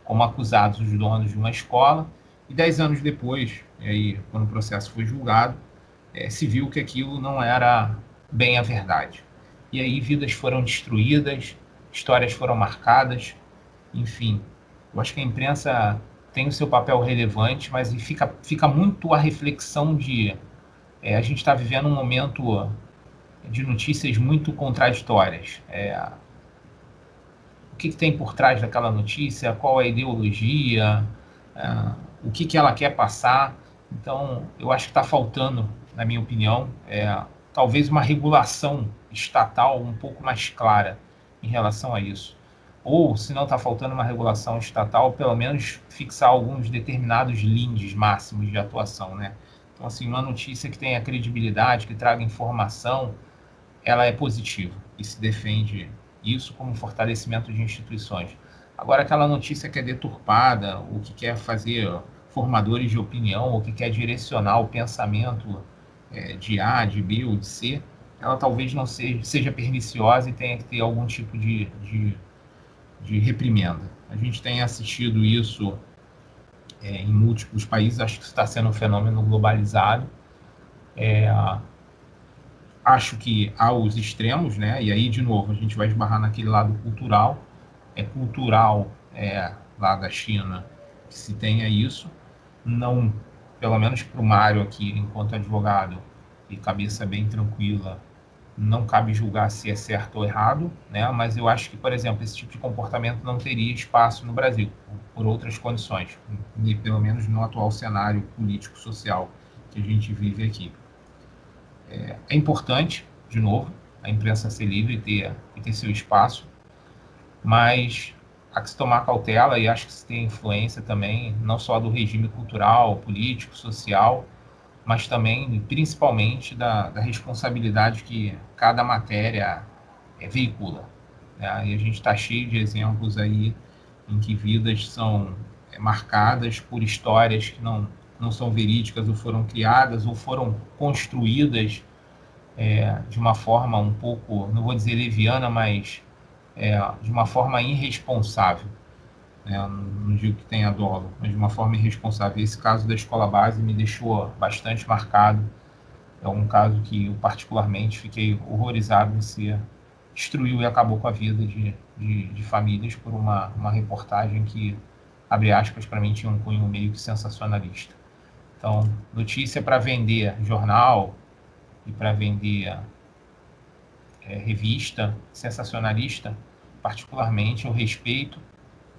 como acusados os donos de uma escola, e 10 anos depois, e aí, quando o processo foi julgado, se viu que aquilo não era bem a verdade. E aí vidas foram destruídas, histórias foram marcadas, enfim. Eu acho que a imprensa tem o seu papel relevante, mas fica muito a reflexão de... a gente está vivendo um momento de notícias muito contraditórias. O que tem por trás daquela notícia, qual é a ideologia, o que ela quer passar. Então, eu acho que está faltando, na minha opinião, talvez uma regulação estatal um pouco mais clara em relação a isso. Ou, se não está faltando uma regulação estatal, pelo menos fixar alguns determinados lindes máximos de atuação, né? Então, assim, uma notícia que tenha credibilidade, que traga informação, ela é positiva e se defende isso como fortalecimento de instituições. Agora, aquela notícia que é deturpada, ou que quer fazer formadores de opinião, ou que quer direcionar o pensamento de A, de B ou de C, ela talvez não seja perniciosa e tenha que ter algum tipo de reprimenda. A gente tem assistido isso em múltiplos países, acho que isso está sendo um fenômeno globalizado. Acho que há os extremos, né? E aí, de novo, a gente vai esbarrar naquele lado cultural. É cultural lá da China que se tenha isso. Não, pelo menos para o Mário aqui, enquanto advogado e cabeça bem tranquila, não cabe julgar se é certo ou errado, né? Mas eu acho que, por exemplo, esse tipo de comportamento não teria espaço no Brasil, por outras condições, e pelo menos no atual cenário político-social que a gente vive aqui. É importante, de novo, a imprensa ser livre e ter seu espaço, mas há que se tomar cautela, e acho que se tem influência também, não só do regime cultural, político, social, mas também, principalmente, da responsabilidade que cada matéria veicula, né? E a gente está cheio de exemplos aí em que vidas são marcadas por histórias que não são verídicas, ou foram criadas, ou foram construídas de uma forma um pouco, não vou dizer leviana, mas de uma forma irresponsável. Não digo que tenha dolo, mas de uma forma irresponsável. Esse caso da Escola Base me deixou bastante marcado. É um caso que eu particularmente fiquei horrorizado em ser destruiu e acabou com a vida de famílias por uma reportagem que, abre aspas, para mim tinha um cunho meio que sensacionalista. Então, notícia para vender jornal e para vender revista sensacionalista, particularmente eu respeito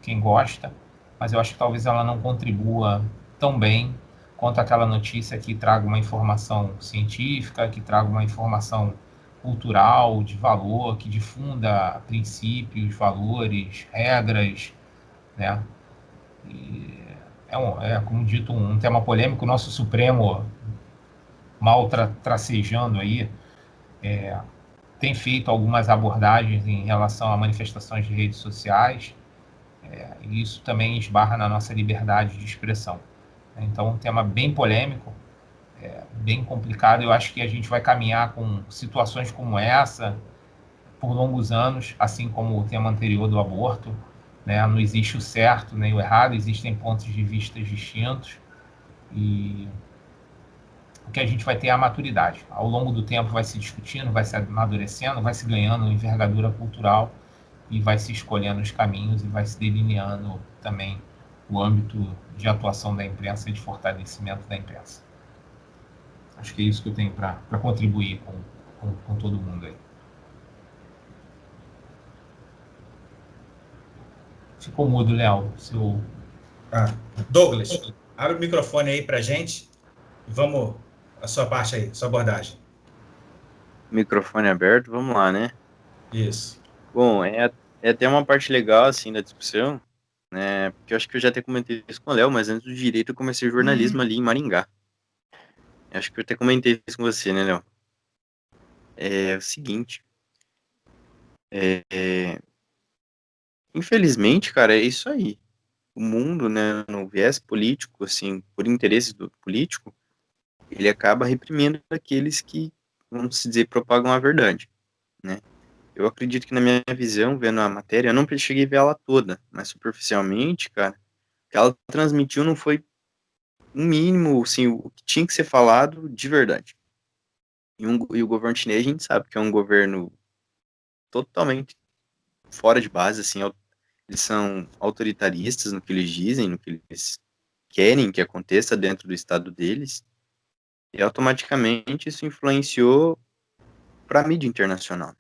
quem gosta, mas eu acho que talvez ela não contribua tão bem quanto aquela notícia que traga uma informação científica, que traga uma informação cultural, de valor, que difunda princípios, valores, regras, né? E como dito, um tema polêmico. O nosso Supremo, mal tracejando aí, tem feito algumas abordagens em relação a manifestações de redes sociais, e isso também esbarra na nossa liberdade de expressão. Então, um tema bem polêmico, bem complicado. Eu acho que a gente vai caminhar com situações como essa por longos anos, assim como o tema anterior do aborto, né? Não existe o certo nem o errado, existem pontos de vista distintos, e o que a gente vai ter é a maturidade. Ao longo do tempo vai se discutindo, vai se amadurecendo, vai se ganhando envergadura cultural e vai se escolhendo os caminhos e vai se delineando também o âmbito de atuação da imprensa e de fortalecimento da imprensa. Acho que é isso que eu tenho para contribuir com todo mundo aí. Ficou mudo, Léo. Seu... Douglas, abre o microfone aí para gente e vamos a sua parte aí, sua abordagem. Microfone aberto, vamos lá, né? Isso. Bom, é até uma parte legal, assim, da discussão, né? Porque eu acho que eu já até comentei isso com o Léo, mas antes do direito eu comecei jornalismo ali em Maringá. Eu acho que eu até comentei isso com você, né, Léo? É o seguinte, infelizmente, cara, é isso aí. O mundo, né, no viés político, assim, por interesse do político, ele acaba reprimindo aqueles que, vamos dizer, propagam a verdade, né? Eu acredito que na minha visão, vendo a matéria, eu não cheguei a ver ela toda, mas superficialmente, cara, o que ela transmitiu não foi um mínimo, assim, o que tinha que ser falado de verdade. E o governo chinês, a gente sabe que é um governo totalmente fora de base, assim, eles são autoritaristas no que eles dizem, no que eles querem que aconteça dentro do estado deles, e automaticamente isso influenciou para a mídia internacional.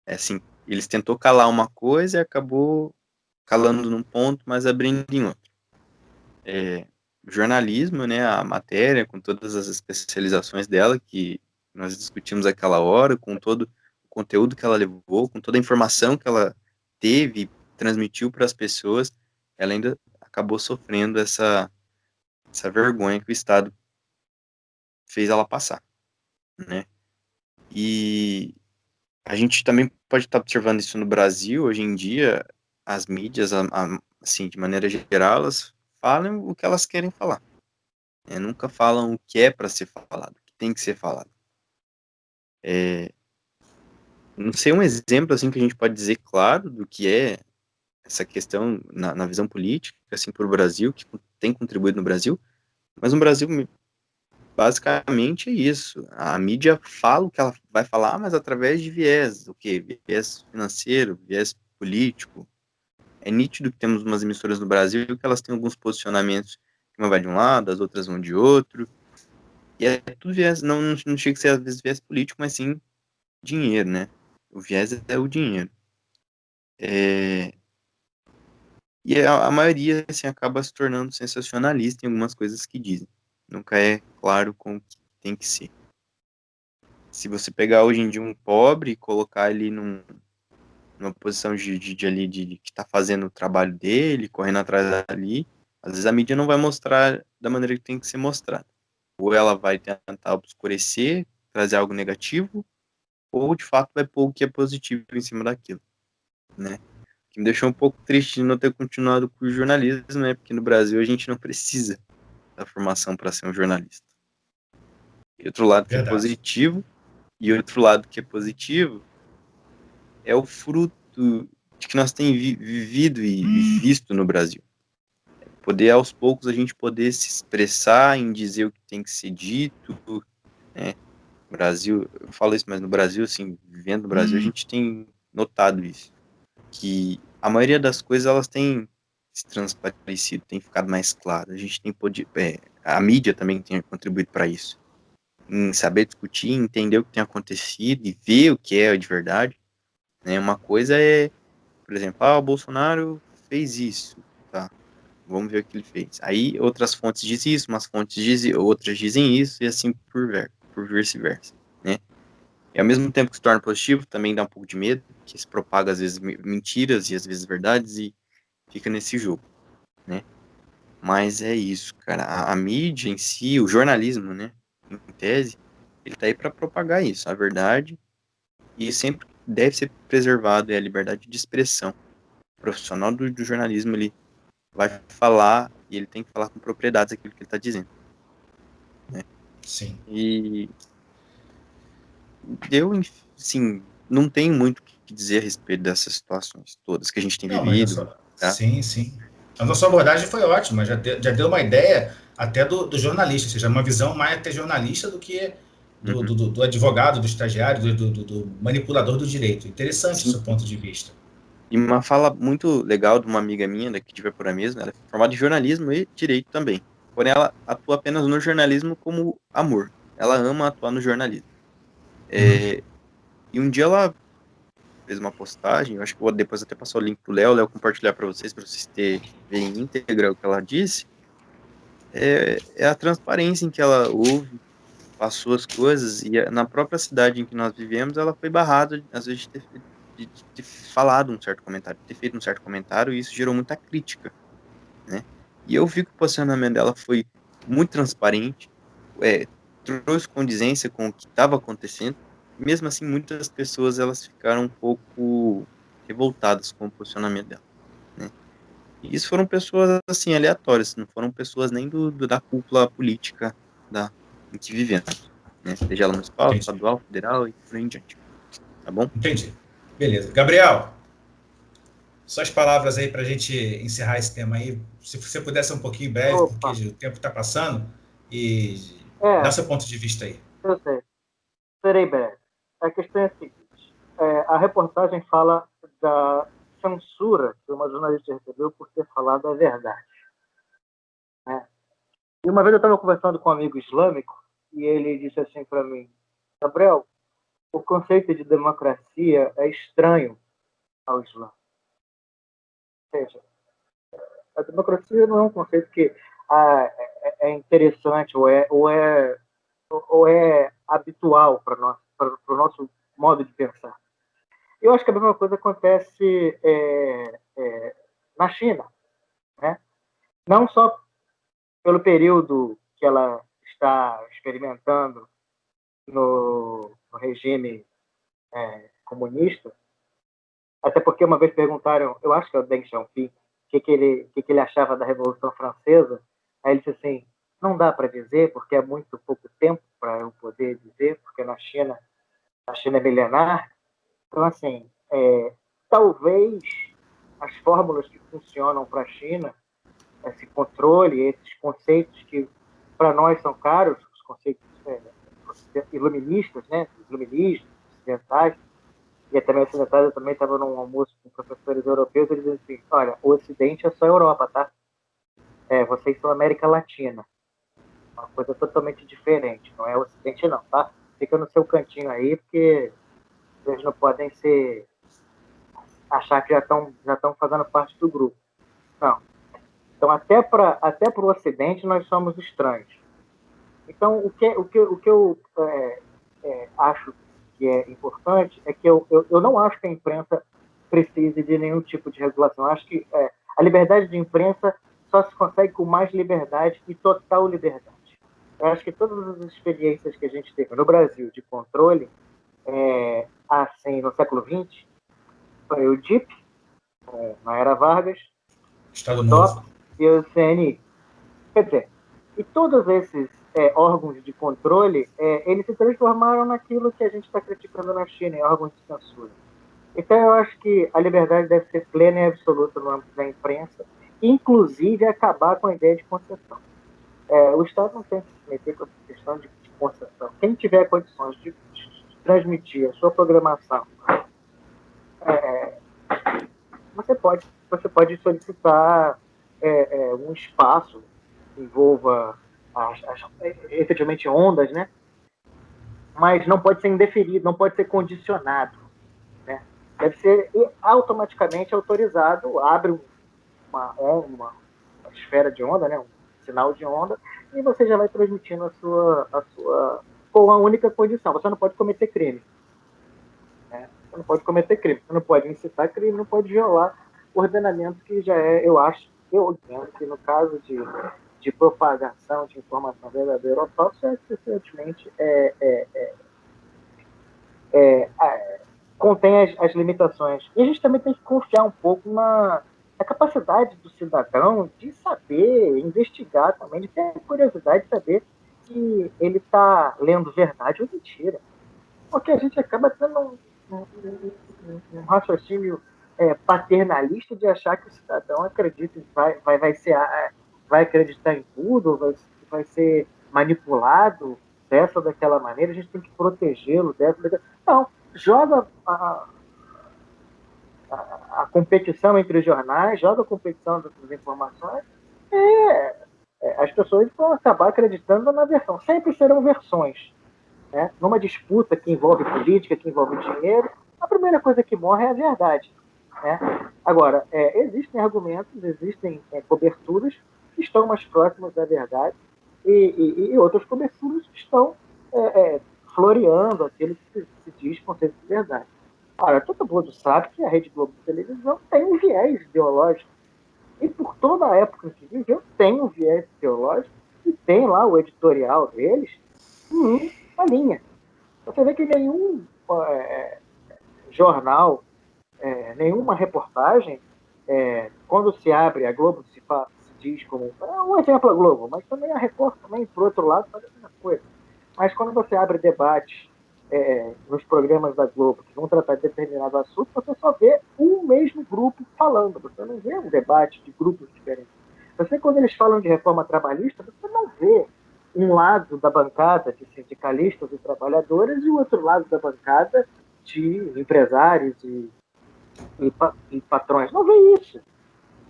É assim, eles tentou calar uma coisa e acabou calando num ponto, mas abrindo em outro. O jornalismo, né, a matéria, com todas as especializações dela, que nós discutimos aquela hora, com todo o conteúdo que ela levou, com toda a informação que ela teve e transmitiu para as pessoas, ela ainda acabou sofrendo essa vergonha que o Estado fez ela passar, né? E a gente também pode estar observando isso no Brasil, hoje em dia, as mídias, assim, de maneira geral, elas falam o que elas querem falar. Nunca falam o que é para ser falado, o que tem que ser falado. Não sei um exemplo, assim, que a gente pode dizer claro do que é essa questão na visão política, assim, para o Brasil, que tem contribuído no Brasil, mas no Brasil, basicamente, é isso. A mídia fala o que ela vai falar, mas através de viés, o quê? Viés financeiro, viés político. É nítido que temos umas emissoras no Brasil que elas têm alguns posicionamentos, que uma vai de um lado, as outras vão de outro, e é tudo viés, não chega a ser às vezes viés político, mas sim dinheiro, né? O viés é o dinheiro. E a maioria, assim, acaba se tornando sensacionalista em algumas coisas que dizem. Nunca é claro com o que tem que ser. Se você pegar hoje em dia um pobre e colocar ele numa posição de que está fazendo o trabalho dele, correndo atrás dali, às vezes a mídia não vai mostrar da maneira que tem que ser mostrada. Ou ela vai tentar obscurecer, trazer algo negativo, ou de fato vai pôr o que é positivo em cima daquilo, né? O que me deixou um pouco triste de não ter continuado com o jornalismo, né? Porque no Brasil a gente não precisa da formação para ser um jornalista. E outro lado que é positivo, é o fruto de que nós temos vivido e visto no Brasil. Poder, aos poucos, a gente poder se expressar em dizer o que tem que ser dito, né? Brasil, eu falo isso, mas no Brasil, assim, vivendo no Brasil, a gente tem notado isso, que a maioria das coisas, elas têm se transparecido, tem ficado mais claro, a gente tem podido, a mídia também tem contribuído para isso, em saber discutir, entender o que tem acontecido e ver o que é de verdade, né? Uma coisa é, por exemplo, o Bolsonaro fez isso, tá? Vamos ver o que ele fez. Aí outras fontes dizem isso, outras dizem isso, e assim por vice-versa, né? E ao mesmo tempo que se torna positivo, também dá um pouco de medo, que se propaga às vezes mentiras e às vezes verdades, e fica nesse jogo, né? Mas é isso, cara. A mídia em si, o jornalismo, né, em tese, ele tá aí para propagar isso, a verdade, e sempre deve ser preservado a liberdade de expressão. O profissional do jornalismo, ele vai falar e ele tem que falar com propriedades aquilo que ele está dizendo, né? Sim. E sim, não tem muito o que dizer a respeito dessas situações todas que a gente tem vivido. Tá? Sim, sim. A nossa abordagem foi ótima, já deu uma ideia até do jornalista, ou seja, uma visão mais até jornalista do que do advogado, do estagiário, do manipulador do direito. Interessante esse ponto de vista. E uma fala muito legal de uma amiga minha, daqui de Vapora mesmo, ela é formada em jornalismo e direito também. porém ela atua apenas no jornalismo como amor. Ela ama atuar no jornalismo. E um dia ela fez uma postagem, eu acho que vou depois até passar o link pro Léo compartilhar para vocês ver em íntegra o que ela disse. É a transparência em que ela ouve, passou as coisas, e na própria cidade em que nós vivemos, ela foi barrada, às vezes, de ter falado um certo comentário, de ter feito um certo comentário, e isso gerou muita crítica, né? E eu vi que o posicionamento dela foi muito transparente, trouxe condizência com o que estava acontecendo, mesmo assim, muitas pessoas, elas ficaram um pouco revoltadas com o posicionamento dela, né? E isso foram pessoas, assim, aleatórias, não foram pessoas nem da cúpula política em que vivemos, né? Seja ela municipal, Entendi. estadual, federal e por aí em diante. Tá bom? Entendi. Beleza. Gabriel, suas palavras aí para a gente encerrar esse tema aí. Se você puder ser um pouquinho breve, Opa. porque o tempo está passando, e dá seu ponto de vista aí. Eu sei. Serei breve. A questão é a seguinte. A reportagem fala da censura que uma jornalista recebeu por ter falado a verdade. Né? E uma vez eu estava conversando com um amigo islâmico e ele disse assim para mim: Gabriel, o conceito de democracia é estranho ao Islã. Ou seja, a democracia não é um conceito que é interessante ou é habitual para o nosso modo de pensar. Eu acho que a mesma coisa acontece na China, né? Não só pelo período que ela está experimentando no regime comunista, até porque uma vez perguntaram, eu acho que é o Deng Xiaoping, o que ele achava da Revolução Francesa, aí ele disse assim, não dá para dizer, porque é muito pouco tempo para eu poder dizer, porque a China é milenar. Então, assim, talvez as fórmulas que funcionam para a China, esse controle, esses conceitos que para nós são caros, os conceitos iluministas, né, iluministas, ocidentais, e também ocidentais, eu também estava num almoço com professores europeus, eles dizem assim, olha, o Ocidente é só Europa, tá? Vocês são América Latina. Uma coisa totalmente diferente, não é o Ocidente não, tá? Fica no seu cantinho aí, porque vocês não podem achar que já estão fazendo parte do grupo. Não. Então, até para o Ocidente, nós somos estranhos. Então, o que eu acho que é importante é que eu não acho que a imprensa precise de nenhum tipo de regulação. Eu acho que a liberdade de imprensa só se consegue com mais liberdade e total liberdade. Eu acho que todas as experiências que a gente teve no Brasil de controle, assim, no século XX, foi o DIP, na era Vargas, Estado o Novo. DOP e o CNI. Quer dizer, e todos esses órgãos de controle, eles se transformaram naquilo que a gente está criticando na China, em órgãos de censura. Então, eu acho que a liberdade deve ser plena e absoluta no âmbito da imprensa, inclusive acabar com a ideia de concessão. O Estado não tem que se meter com a questão de concessão. Quem tiver condições de transmitir a sua programação, você pode solicitar um espaço que envolva efetivamente ondas, né? Mas não pode ser indeferido, não pode ser condicionado, né? Deve ser automaticamente autorizado, abre uma esfera de onda, né? Um sinal de onda, e você já vai transmitindo a sua com a única condição, você não pode cometer crime. Né? Você não pode cometer crime, você não pode incitar crime, não pode violar o ordenamento que já eu entendo que no caso de propagação de informação verdadeira ou falsa, suficientemente contém as limitações. E a gente também tem que confiar um pouco na capacidade do cidadão de saber, investigar também, de ter curiosidade de saber se ele está lendo verdade ou mentira. Porque a gente acaba tendo um raciocínio paternalista de achar que o cidadão acredita, vai acreditar em tudo, vai ser manipulado dessa ou daquela maneira, a gente tem que protegê-lo dessa ou daquela. Não, joga a competição entre os jornais, joga a competição das informações, as pessoas vão acabar acreditando na versão. Sempre serão versões. Né? Numa disputa que envolve política, que envolve dinheiro, a primeira coisa que morre é a verdade. Né? Agora, existem argumentos, existem coberturas que estão mais próximas da verdade e outras coberturas que estão floreando aquilo que se diz conceito de verdade. Ora, todo mundo sabe que a Rede Globo de televisão tem um viés ideológico. E por toda a época que viveu, tem um viés ideológico e tem lá o editorial deles em uma linha. Você vê que nenhum jornal, nenhuma reportagem, quando se abre a Globo, se diz como... um exemplo a Globo, mas também a Record, também, por outro lado, faz a mesma coisa. Mas quando você abre debates nos programas da Globo que vão tratar de determinado assunto, você só vê um mesmo grupo falando, você não vê um debate de grupos diferentes. Você, quando eles falam de reforma trabalhista, você não vê um lado da bancada de sindicalistas e trabalhadores e o outro lado da bancada de empresários e patrões. Não vê isso,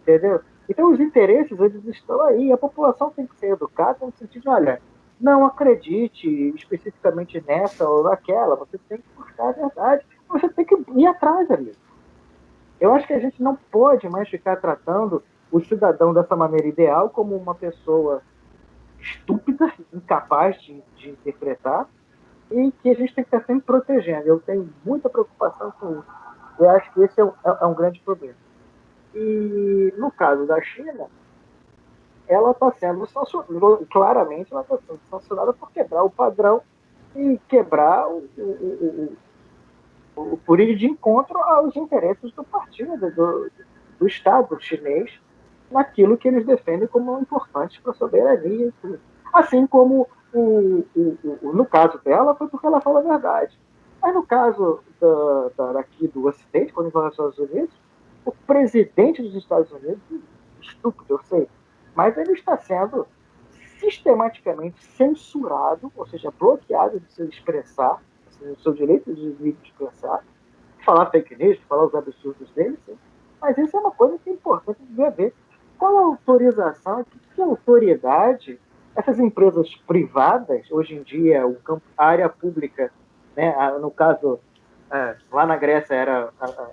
entendeu? Então, os interesses, eles estão aí. A população tem que ser educada no sentido de, olha, não acredite especificamente nessa ou naquela, você tem que buscar a verdade, você tem que ir atrás ali. Eu acho que a gente não pode mais ficar tratando o cidadão dessa maneira ideal como uma pessoa estúpida, incapaz de interpretar, e que a gente tem que estar sempre protegendo. Eu tenho muita preocupação com isso. Eu acho que esse é um grande problema. E no caso da China, ela está sendo sancionada, claramente ela está sendo sancionada por quebrar o padrão e quebrar por ir de encontro aos interesses do partido, do Estado chinês, naquilo que eles defendem como importante para a soberania. Assim como, no caso dela, foi porque ela fala a verdade. Mas no caso daqui do Ocidente, quando vai aos Estados Unidos, o presidente dos Estados Unidos, estúpido, eu sei, mas ele está sendo sistematicamente censurado, ou seja, bloqueado de se expressar, o seu direito de expressar, falar fake news, falar os absurdos dele, sim. Mas isso é uma coisa que é importante de ver. Qual a autorização, que autoridade essas empresas privadas, hoje em dia, a área pública, né, no caso, lá na Grécia era a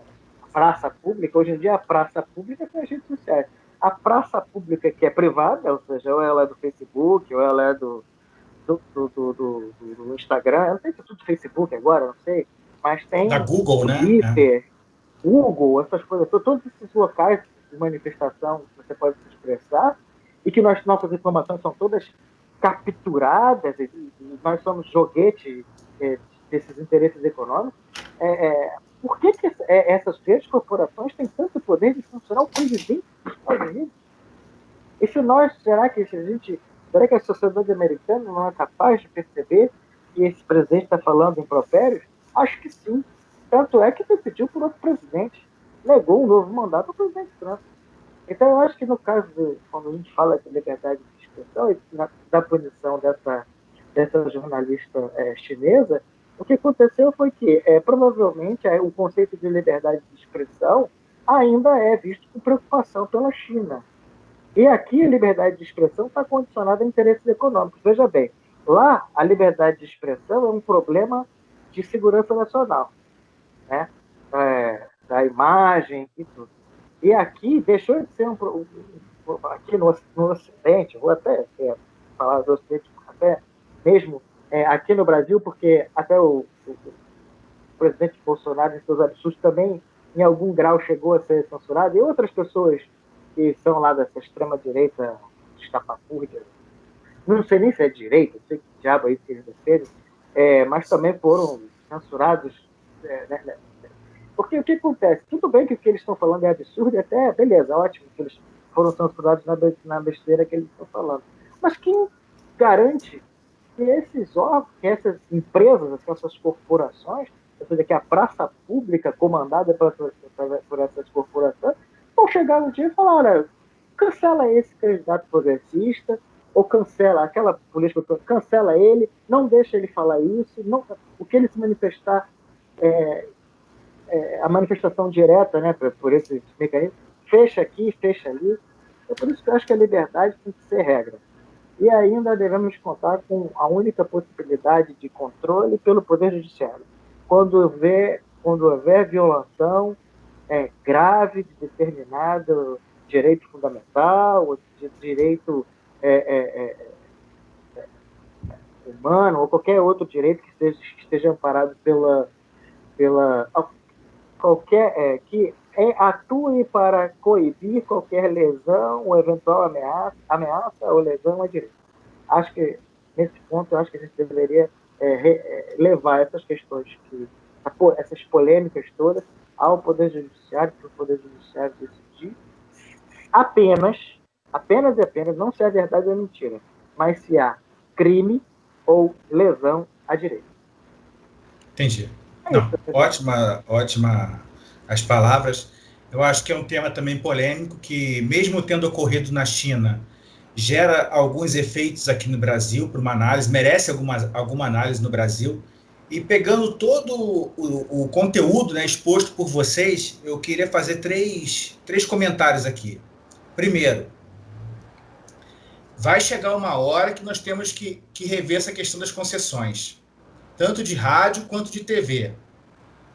praça pública, hoje em dia a praça pública tem as redes sociais. A praça pública que é privada, ou seja, ou ela é do Facebook, ou ela é do Instagram, eu não sei se é tudo do Facebook agora, não sei, mas tem da Google, Twitter, Google, essas coisas, todos esses locais de manifestação que você pode se expressar e que nossas informações são todas capturadas e nós somos joguete desses interesses econômicos. Por que essas grandes corporações têm tanto poder de funcionar o presidente dos Estados Unidos? E se será que a sociedade americana não é capaz de perceber que esse presidente está falando impropérios? Acho que sim. Tanto é que pediu por outro presidente, negou um novo mandato ao presidente Trump. Então, eu acho que no caso, quando a gente fala de liberdade de expressão e da punição dessa jornalista chinesa, o que aconteceu foi que, provavelmente, o conceito de liberdade de expressão ainda é visto com preocupação pela China. E aqui a liberdade de expressão está condicionada a interesses econômicos. Veja bem, lá a liberdade de expressão é um problema de segurança nacional, né? Da imagem e tudo. E aqui deixou de ser aqui no Ocidente, vou até falar do Ocidente, até mesmo aqui no Brasil, porque até o presidente Bolsonaro, em seus absurdos, também em algum grau chegou a ser censurado, e outras pessoas que são lá dessa extrema-direita estapafúrdia, não sei nem se é direita, não sei que diabo aí que eles defendem, mas também foram censurados, né? Porque o que acontece? Tudo bem que o que eles estão falando é absurdo, até beleza, ótimo que eles foram censurados na besteira que eles estão falando. Mas quem garante que esses órgãos, que essas empresas, essas corporações, ou seja, que a praça pública comandada por essas corporações, vão chegar no dia e falar, olha, cancela esse candidato progressista, ou cancela aquela política, cancela ele, não deixa ele falar isso, não, o que ele se manifestar a manifestação direta, né, por esses mecanismos, fecha aqui, fecha ali. É por isso que eu acho que a liberdade tem que ser regra. e ainda devemos contar com a única possibilidade de controle pelo Poder Judiciário. Quando houver violação grave de determinado direito fundamental, ou de direito humano, ou qualquer outro direito que esteja amparado que atue para coibir qualquer lesão ou eventual ameaça ou lesão a direito. Acho que, nesse ponto, a gente deveria levar essas questões, essas polêmicas todas, ao Poder Judiciário, para o Poder Judiciário decidir apenas, não se é verdade ou mentira, mas se há crime ou lesão a direito. Entendi. Não, ótima as palavras. Eu acho que é um tema também polêmico, que mesmo tendo ocorrido na China, gera alguns efeitos aqui no Brasil para uma análise, merece alguma análise no Brasil. E pegando todo o conteúdo, né, exposto por vocês, eu queria fazer três comentários aqui. Primeiro, vai chegar uma hora que nós temos que rever essa questão das concessões, tanto de rádio quanto de TV.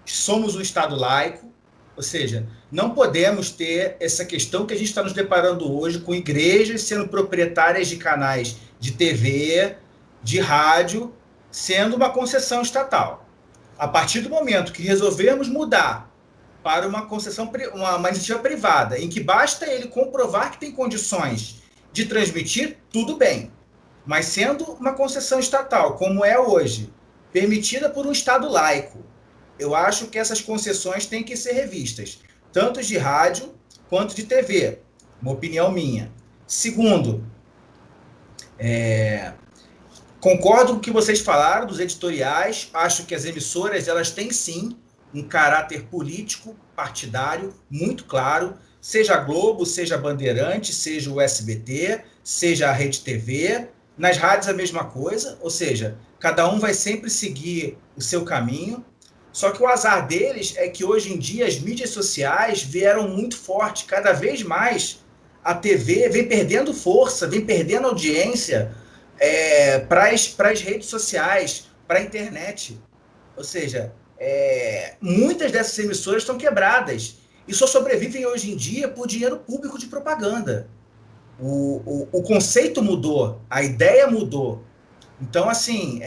Somos um Estado laico, ou seja, não podemos ter essa questão que a gente está nos deparando hoje com igrejas sendo proprietárias de canais de TV, de rádio, sendo uma concessão estatal. A partir do momento que resolvermos mudar para uma concessão, uma iniciativa privada, em que basta ele comprovar que tem condições de transmitir, tudo bem. Mas sendo uma concessão estatal, como é hoje, permitida por um Estado laico, eu acho que essas concessões têm que ser revistas, tanto de rádio quanto de TV, uma opinião minha. Segundo, concordo com o que vocês falaram dos editoriais, acho que as emissoras elas têm sim um caráter político, partidário, muito claro, seja a Globo, seja a Bandeirantes, seja o SBT, seja a Rede TV, nas rádios a mesma coisa, ou seja, cada um vai sempre seguir o seu caminho. Só que o azar deles é que hoje em dia as mídias sociais vieram muito forte. Cada vez mais a TV vem perdendo força, vem perdendo audiência para as redes sociais, para a internet. Ou seja, muitas dessas emissoras estão quebradas e só sobrevivem hoje em dia por dinheiro público de propaganda. O conceito mudou, a ideia mudou. Então, assim,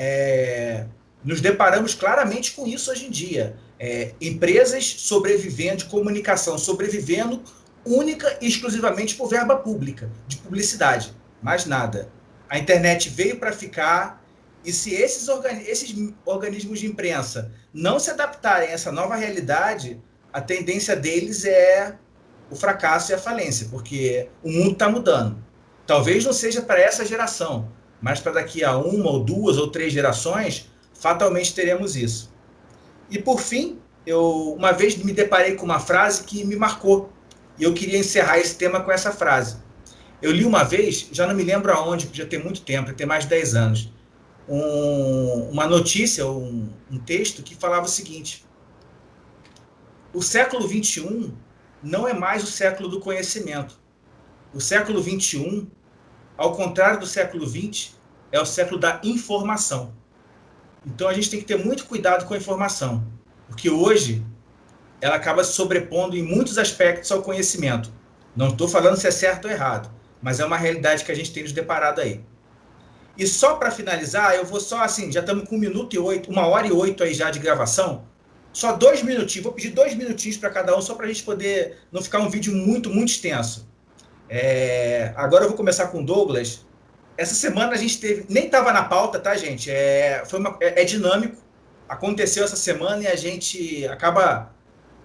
nos deparamos claramente com isso hoje em dia. Empresas sobrevivendo, de comunicação sobrevivendo única e exclusivamente por verba pública, de publicidade, mais nada. A internet veio para ficar, e se esses organismos de imprensa não se adaptarem a essa nova realidade, a tendência deles é o fracasso e a falência, porque o mundo está mudando. Talvez não seja para essa geração, mas para daqui a 1 ou 2 ou 3 gerações, fatalmente teremos isso. E, por fim, eu uma vez me deparei com uma frase que me marcou, e eu queria encerrar esse tema com essa frase. Eu li uma vez, já não me lembro aonde, porque já tem muito tempo, tem mais de 10 anos, uma notícia, um texto que falava o seguinte: o século XXI não é mais o século do conhecimento. O século XXI, ao contrário do século XX, é o século da informação. Então a gente tem que ter muito cuidado com a informação, porque hoje ela acaba se sobrepondo em muitos aspectos ao conhecimento. Não estou falando se é certo ou errado, mas é uma realidade que a gente tem nos deparado aí. E só para finalizar, eu vou só assim, já estamos com 1h08 aí já de gravação, só 2 minutinhos, vou pedir 2 minutinhos para cada um, só para a gente poder não ficar um vídeo muito, muito extenso. Agora eu vou começar com o Douglas. Essa semana a gente teve, nem estava na pauta, tá, gente? É dinâmico, aconteceu essa semana e a gente acaba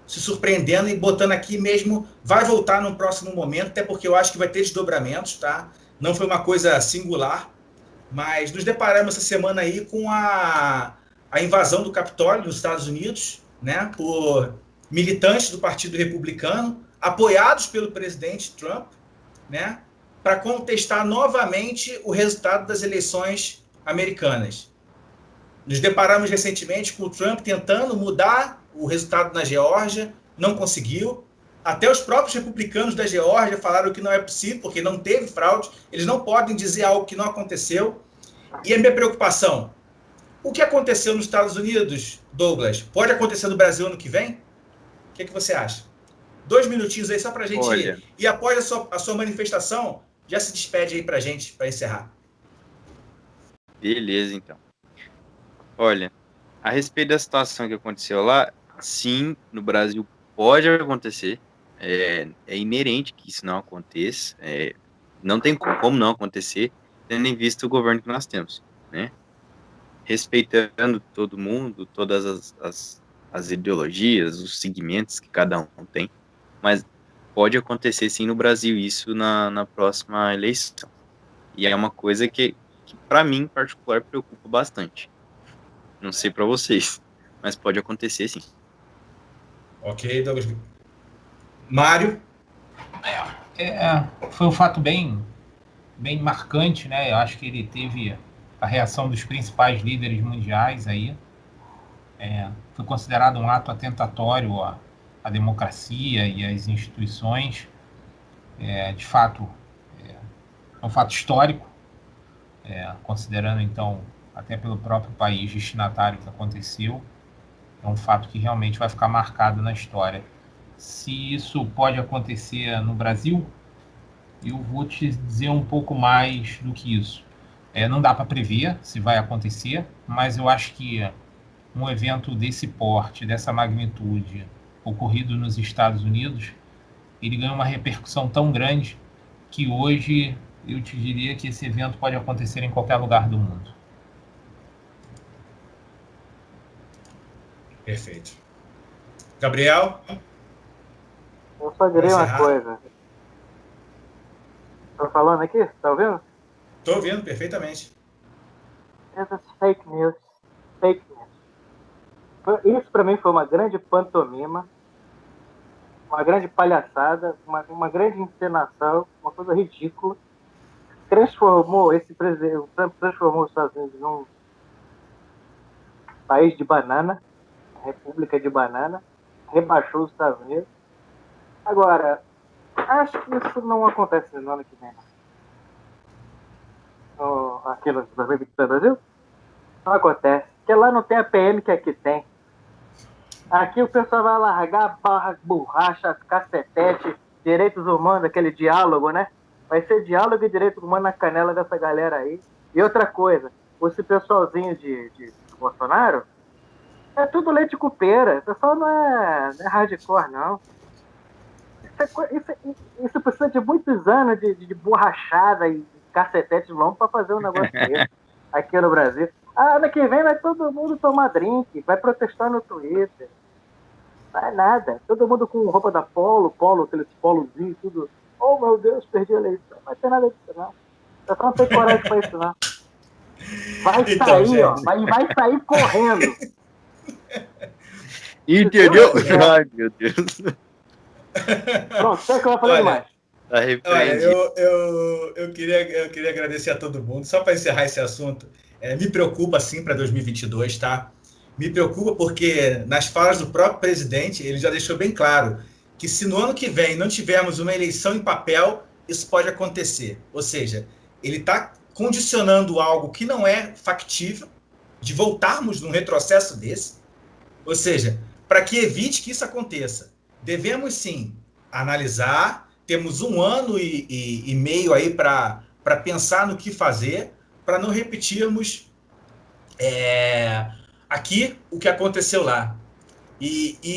se surpreendendo e botando aqui mesmo, vai voltar no próximo momento, até porque eu acho que vai ter desdobramentos, tá? Não foi uma coisa singular, mas nos deparamos essa semana aí com a invasão do Capitólio nos Estados Unidos, né, por militantes do Partido Republicano, apoiados pelo presidente Trump, né, para contestar novamente o resultado das eleições americanas. Nos deparamos recentemente com o Trump tentando mudar o resultado na Geórgia, não conseguiu. Até os próprios republicanos da Geórgia falaram que não é possível, porque não teve fraude, eles não podem dizer algo que não aconteceu. E a minha preocupação, o que aconteceu nos Estados Unidos, Douglas, pode acontecer no Brasil ano que vem? O que você acha? 2 minutinhos aí só para a gente ir. E após a sua manifestação, já se despede aí para a gente, para encerrar. Beleza, então. Olha, a respeito da situação que aconteceu lá, sim, no Brasil pode acontecer. É inerente que isso não aconteça. Não tem como não acontecer, tendo em vista o governo que nós temos, né? Respeitando todo mundo, todas as ideologias, os segmentos que cada um tem, mas pode acontecer sim no Brasil isso na próxima eleição. E é uma coisa que para mim, em particular, preocupa bastante. Não sei para vocês, mas pode acontecer sim. Ok, Douglas. Mário? Foi um fato bem marcante, né? Eu acho que ele teve a reação dos principais líderes mundiais aí. Foi considerado um ato atentatório à democracia e às instituições. De fato, é um fato histórico, considerando, então, até pelo próprio país destinatário que aconteceu. É um fato que realmente vai ficar marcado na história. Se isso pode acontecer no Brasil, eu vou te dizer um pouco mais do que isso. Não dá para prever se vai acontecer, mas eu acho que um evento desse porte, dessa magnitude, ocorrido nos Estados Unidos, ele ganha uma repercussão tão grande que hoje eu te diria que esse evento pode acontecer em qualquer lugar do mundo. Perfeito. Gabriel? Eu só direi uma coisa. Estou falando aqui? Está ouvindo? Estou ouvindo perfeitamente. Essas fake news. Fake news. Isso para mim foi uma grande pantomima, uma grande palhaçada, uma grande encenação, uma coisa ridícula. Transformou esse presidente, o Trump transformou os Estados Unidos num país de banana, república de banana, rebaixou os Estados Unidos. Agora, acho que isso não acontece no ano que vem. Aqui no Brasil, não acontece. Porque lá não tem a PM que aqui tem. Aqui o pessoal vai largar barra, borracha, cacetete, direitos humanos, aquele diálogo, né? Vai ser diálogo e direitos humanos na canela dessa galera aí. E outra coisa, esse pessoalzinho de Bolsonaro, é tudo leite com pera. O pessoal não é hardcore, não. Isso precisa de muitos anos de borrachada e cacetete longo para fazer um negócio desse aqui no Brasil. Ano que vem vai todo mundo tomar drink, vai protestar no Twitter. Não é nada. Todo mundo com roupa da Polo, aqueles polozinhos, tudo. Oh, meu Deus, perdi a eleição. Não vai ter nada disso, não. Eu só não tenho coragem para isso, não. Vai então, sair, gente. Ó. Vai sair correndo. Entendeu? Ai, meu Deus. Pronto, sei que eu vou falar mais. Olha, eu queria agradecer a todo mundo. Só para encerrar esse assunto, me preocupa, sim, para 2022, tá? Me preocupa porque, nas falas do próprio presidente, ele já deixou bem claro que se no ano que vem não tivermos uma eleição em papel, isso pode acontecer. Ou seja, ele está condicionando algo que não é factível, de voltarmos num retrocesso desse. Ou seja, para que evite que isso aconteça, devemos, sim, analisar. Temos 1 ano e meio aí para pensar no que fazer, para não repetirmos aqui o que aconteceu lá.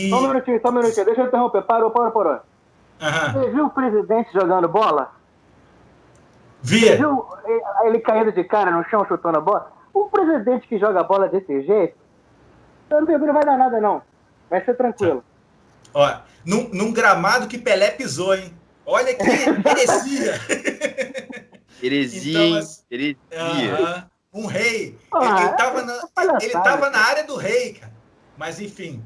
Só um minutinho, deixa eu interromper. Parou. Uhum. Você viu o presidente jogando bola? Vi. Você viu ele caindo de cara no chão, chutando a bola? Um presidente que joga bola desse jeito, não vai dar nada, não. Vai ser tranquilo. Ó, num gramado que Pelé pisou, hein? Olha que heresia! Heresia. Um rei. Ele tava na área do rei, cara. Mas, enfim,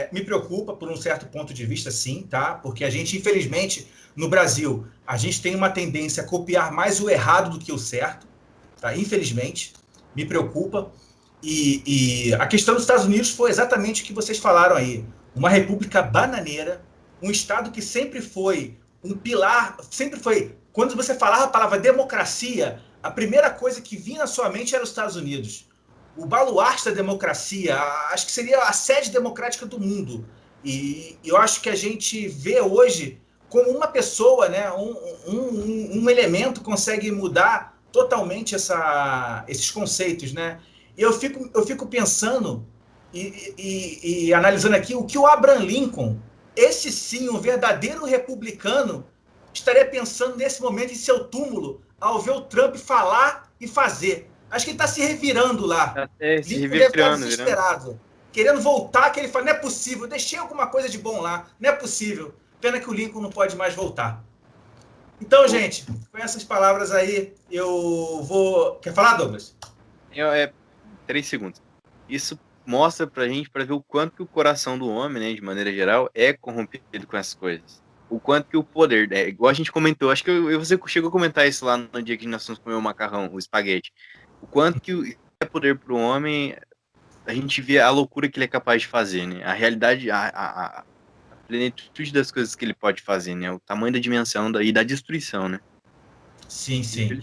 me preocupa por um certo ponto de vista, sim, tá? Porque a gente, infelizmente, no Brasil, a gente tem uma tendência a copiar mais o errado do que o certo, tá? Infelizmente, me preocupa. E a questão dos Estados Unidos foi exatamente o que vocês falaram aí. Uma república bananeira, um Estado que sempre foi um pilar, sempre foi... Quando você falava a palavra democracia, a primeira coisa que vinha na sua mente era os Estados Unidos. O baluarte da democracia, acho que seria a sede democrática do mundo. E eu acho que a gente vê hoje como uma pessoa, né, um elemento consegue mudar totalmente esses conceitos, né? E eu fico pensando e analisando aqui o que o Abraham Lincoln, esse sim, um verdadeiro republicano, estaria pensando nesse momento em seu túmulo ao ver o Trump falar e fazer. Acho que ele está se revirando lá. Se Lincoln deve estar revirando, desesperado, querendo voltar, que ele fala, não é possível, deixei alguma coisa de bom lá, não é possível. Pena que o Lincoln não pode mais voltar. Então, gente, com essas palavras aí, eu vou... Quer falar, Douglas? 3 segundos. Isso mostra pra gente, para ver o quanto que o coração do homem, né, de maneira geral, é corrompido com essas coisas. O quanto que o poder, igual a gente comentou, acho que você chegou a comentar isso lá no dia que nós fomos comer o macarrão, o espaguete. O quanto que é poder pro homem, a gente vê a loucura que ele é capaz de fazer, né? A realidade, a plenitude das coisas que ele pode fazer, né? O tamanho da dimensão e da destruição, né? Sim, sim.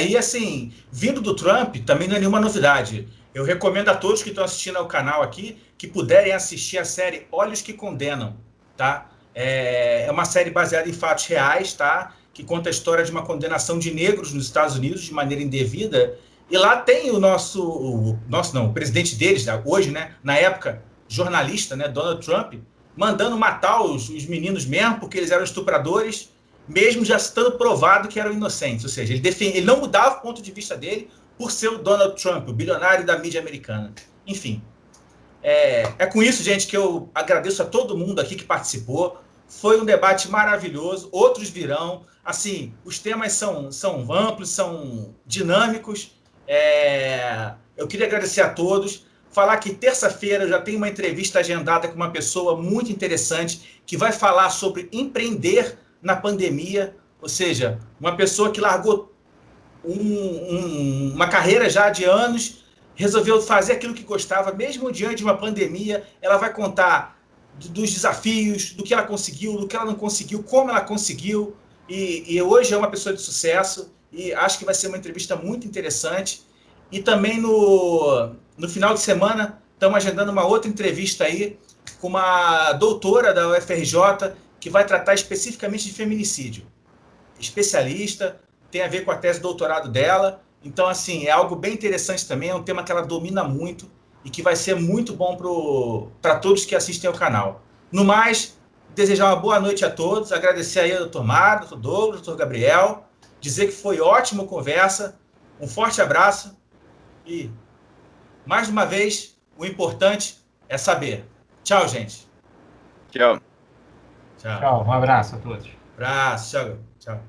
E assim, vindo do Trump, também não é nenhuma novidade. Eu recomendo a todos que estão assistindo ao canal aqui, que puderem assistir a série Olhos que Condenam, tá? É uma série baseada em fatos reais, tá? Que conta a história de uma condenação de negros nos Estados Unidos de maneira indevida. E lá tem o presidente deles, hoje, né? Na época, jornalista, né? Donald Trump, mandando matar os meninos mesmo, porque eles eram estupradores, mesmo já estando provado que eram inocentes. Ou seja, ele não mudava o ponto de vista dele por ser o Donald Trump, o bilionário da mídia americana. Enfim, é com isso, gente, que eu agradeço a todo mundo aqui que participou. Foi um debate maravilhoso, outros virão. Assim, os temas são amplos, são dinâmicos. Eu queria agradecer a todos. Falar que terça-feira eu já tenho uma entrevista agendada com uma pessoa muito interessante que vai falar sobre empreender na pandemia, ou seja, uma pessoa que largou uma carreira já de anos, resolveu fazer aquilo que gostava, mesmo diante de uma pandemia. Ela vai contar dos desafios, do que ela conseguiu, do que ela não conseguiu, como ela conseguiu, e hoje é uma pessoa de sucesso, e acho que vai ser uma entrevista muito interessante. E também no final de semana estamos agendando uma outra entrevista aí com uma doutora da UFRJ que vai tratar especificamente de feminicídio. Especialista, tem a ver com a tese de doutorado dela. Então, assim, é algo bem interessante também, é um tema que ela domina muito e que vai ser muito bom para todos que assistem ao canal. No mais, desejar uma boa noite a todos, agradecer aí ao Dr. Mário, Dr. Douglas, Dr. Gabriel, dizer que foi ótima conversa, um forte abraço e, mais uma vez, o importante é saber. Tchau, gente. Tchau. Tchau, um abraço a todos. Abraço, tchau.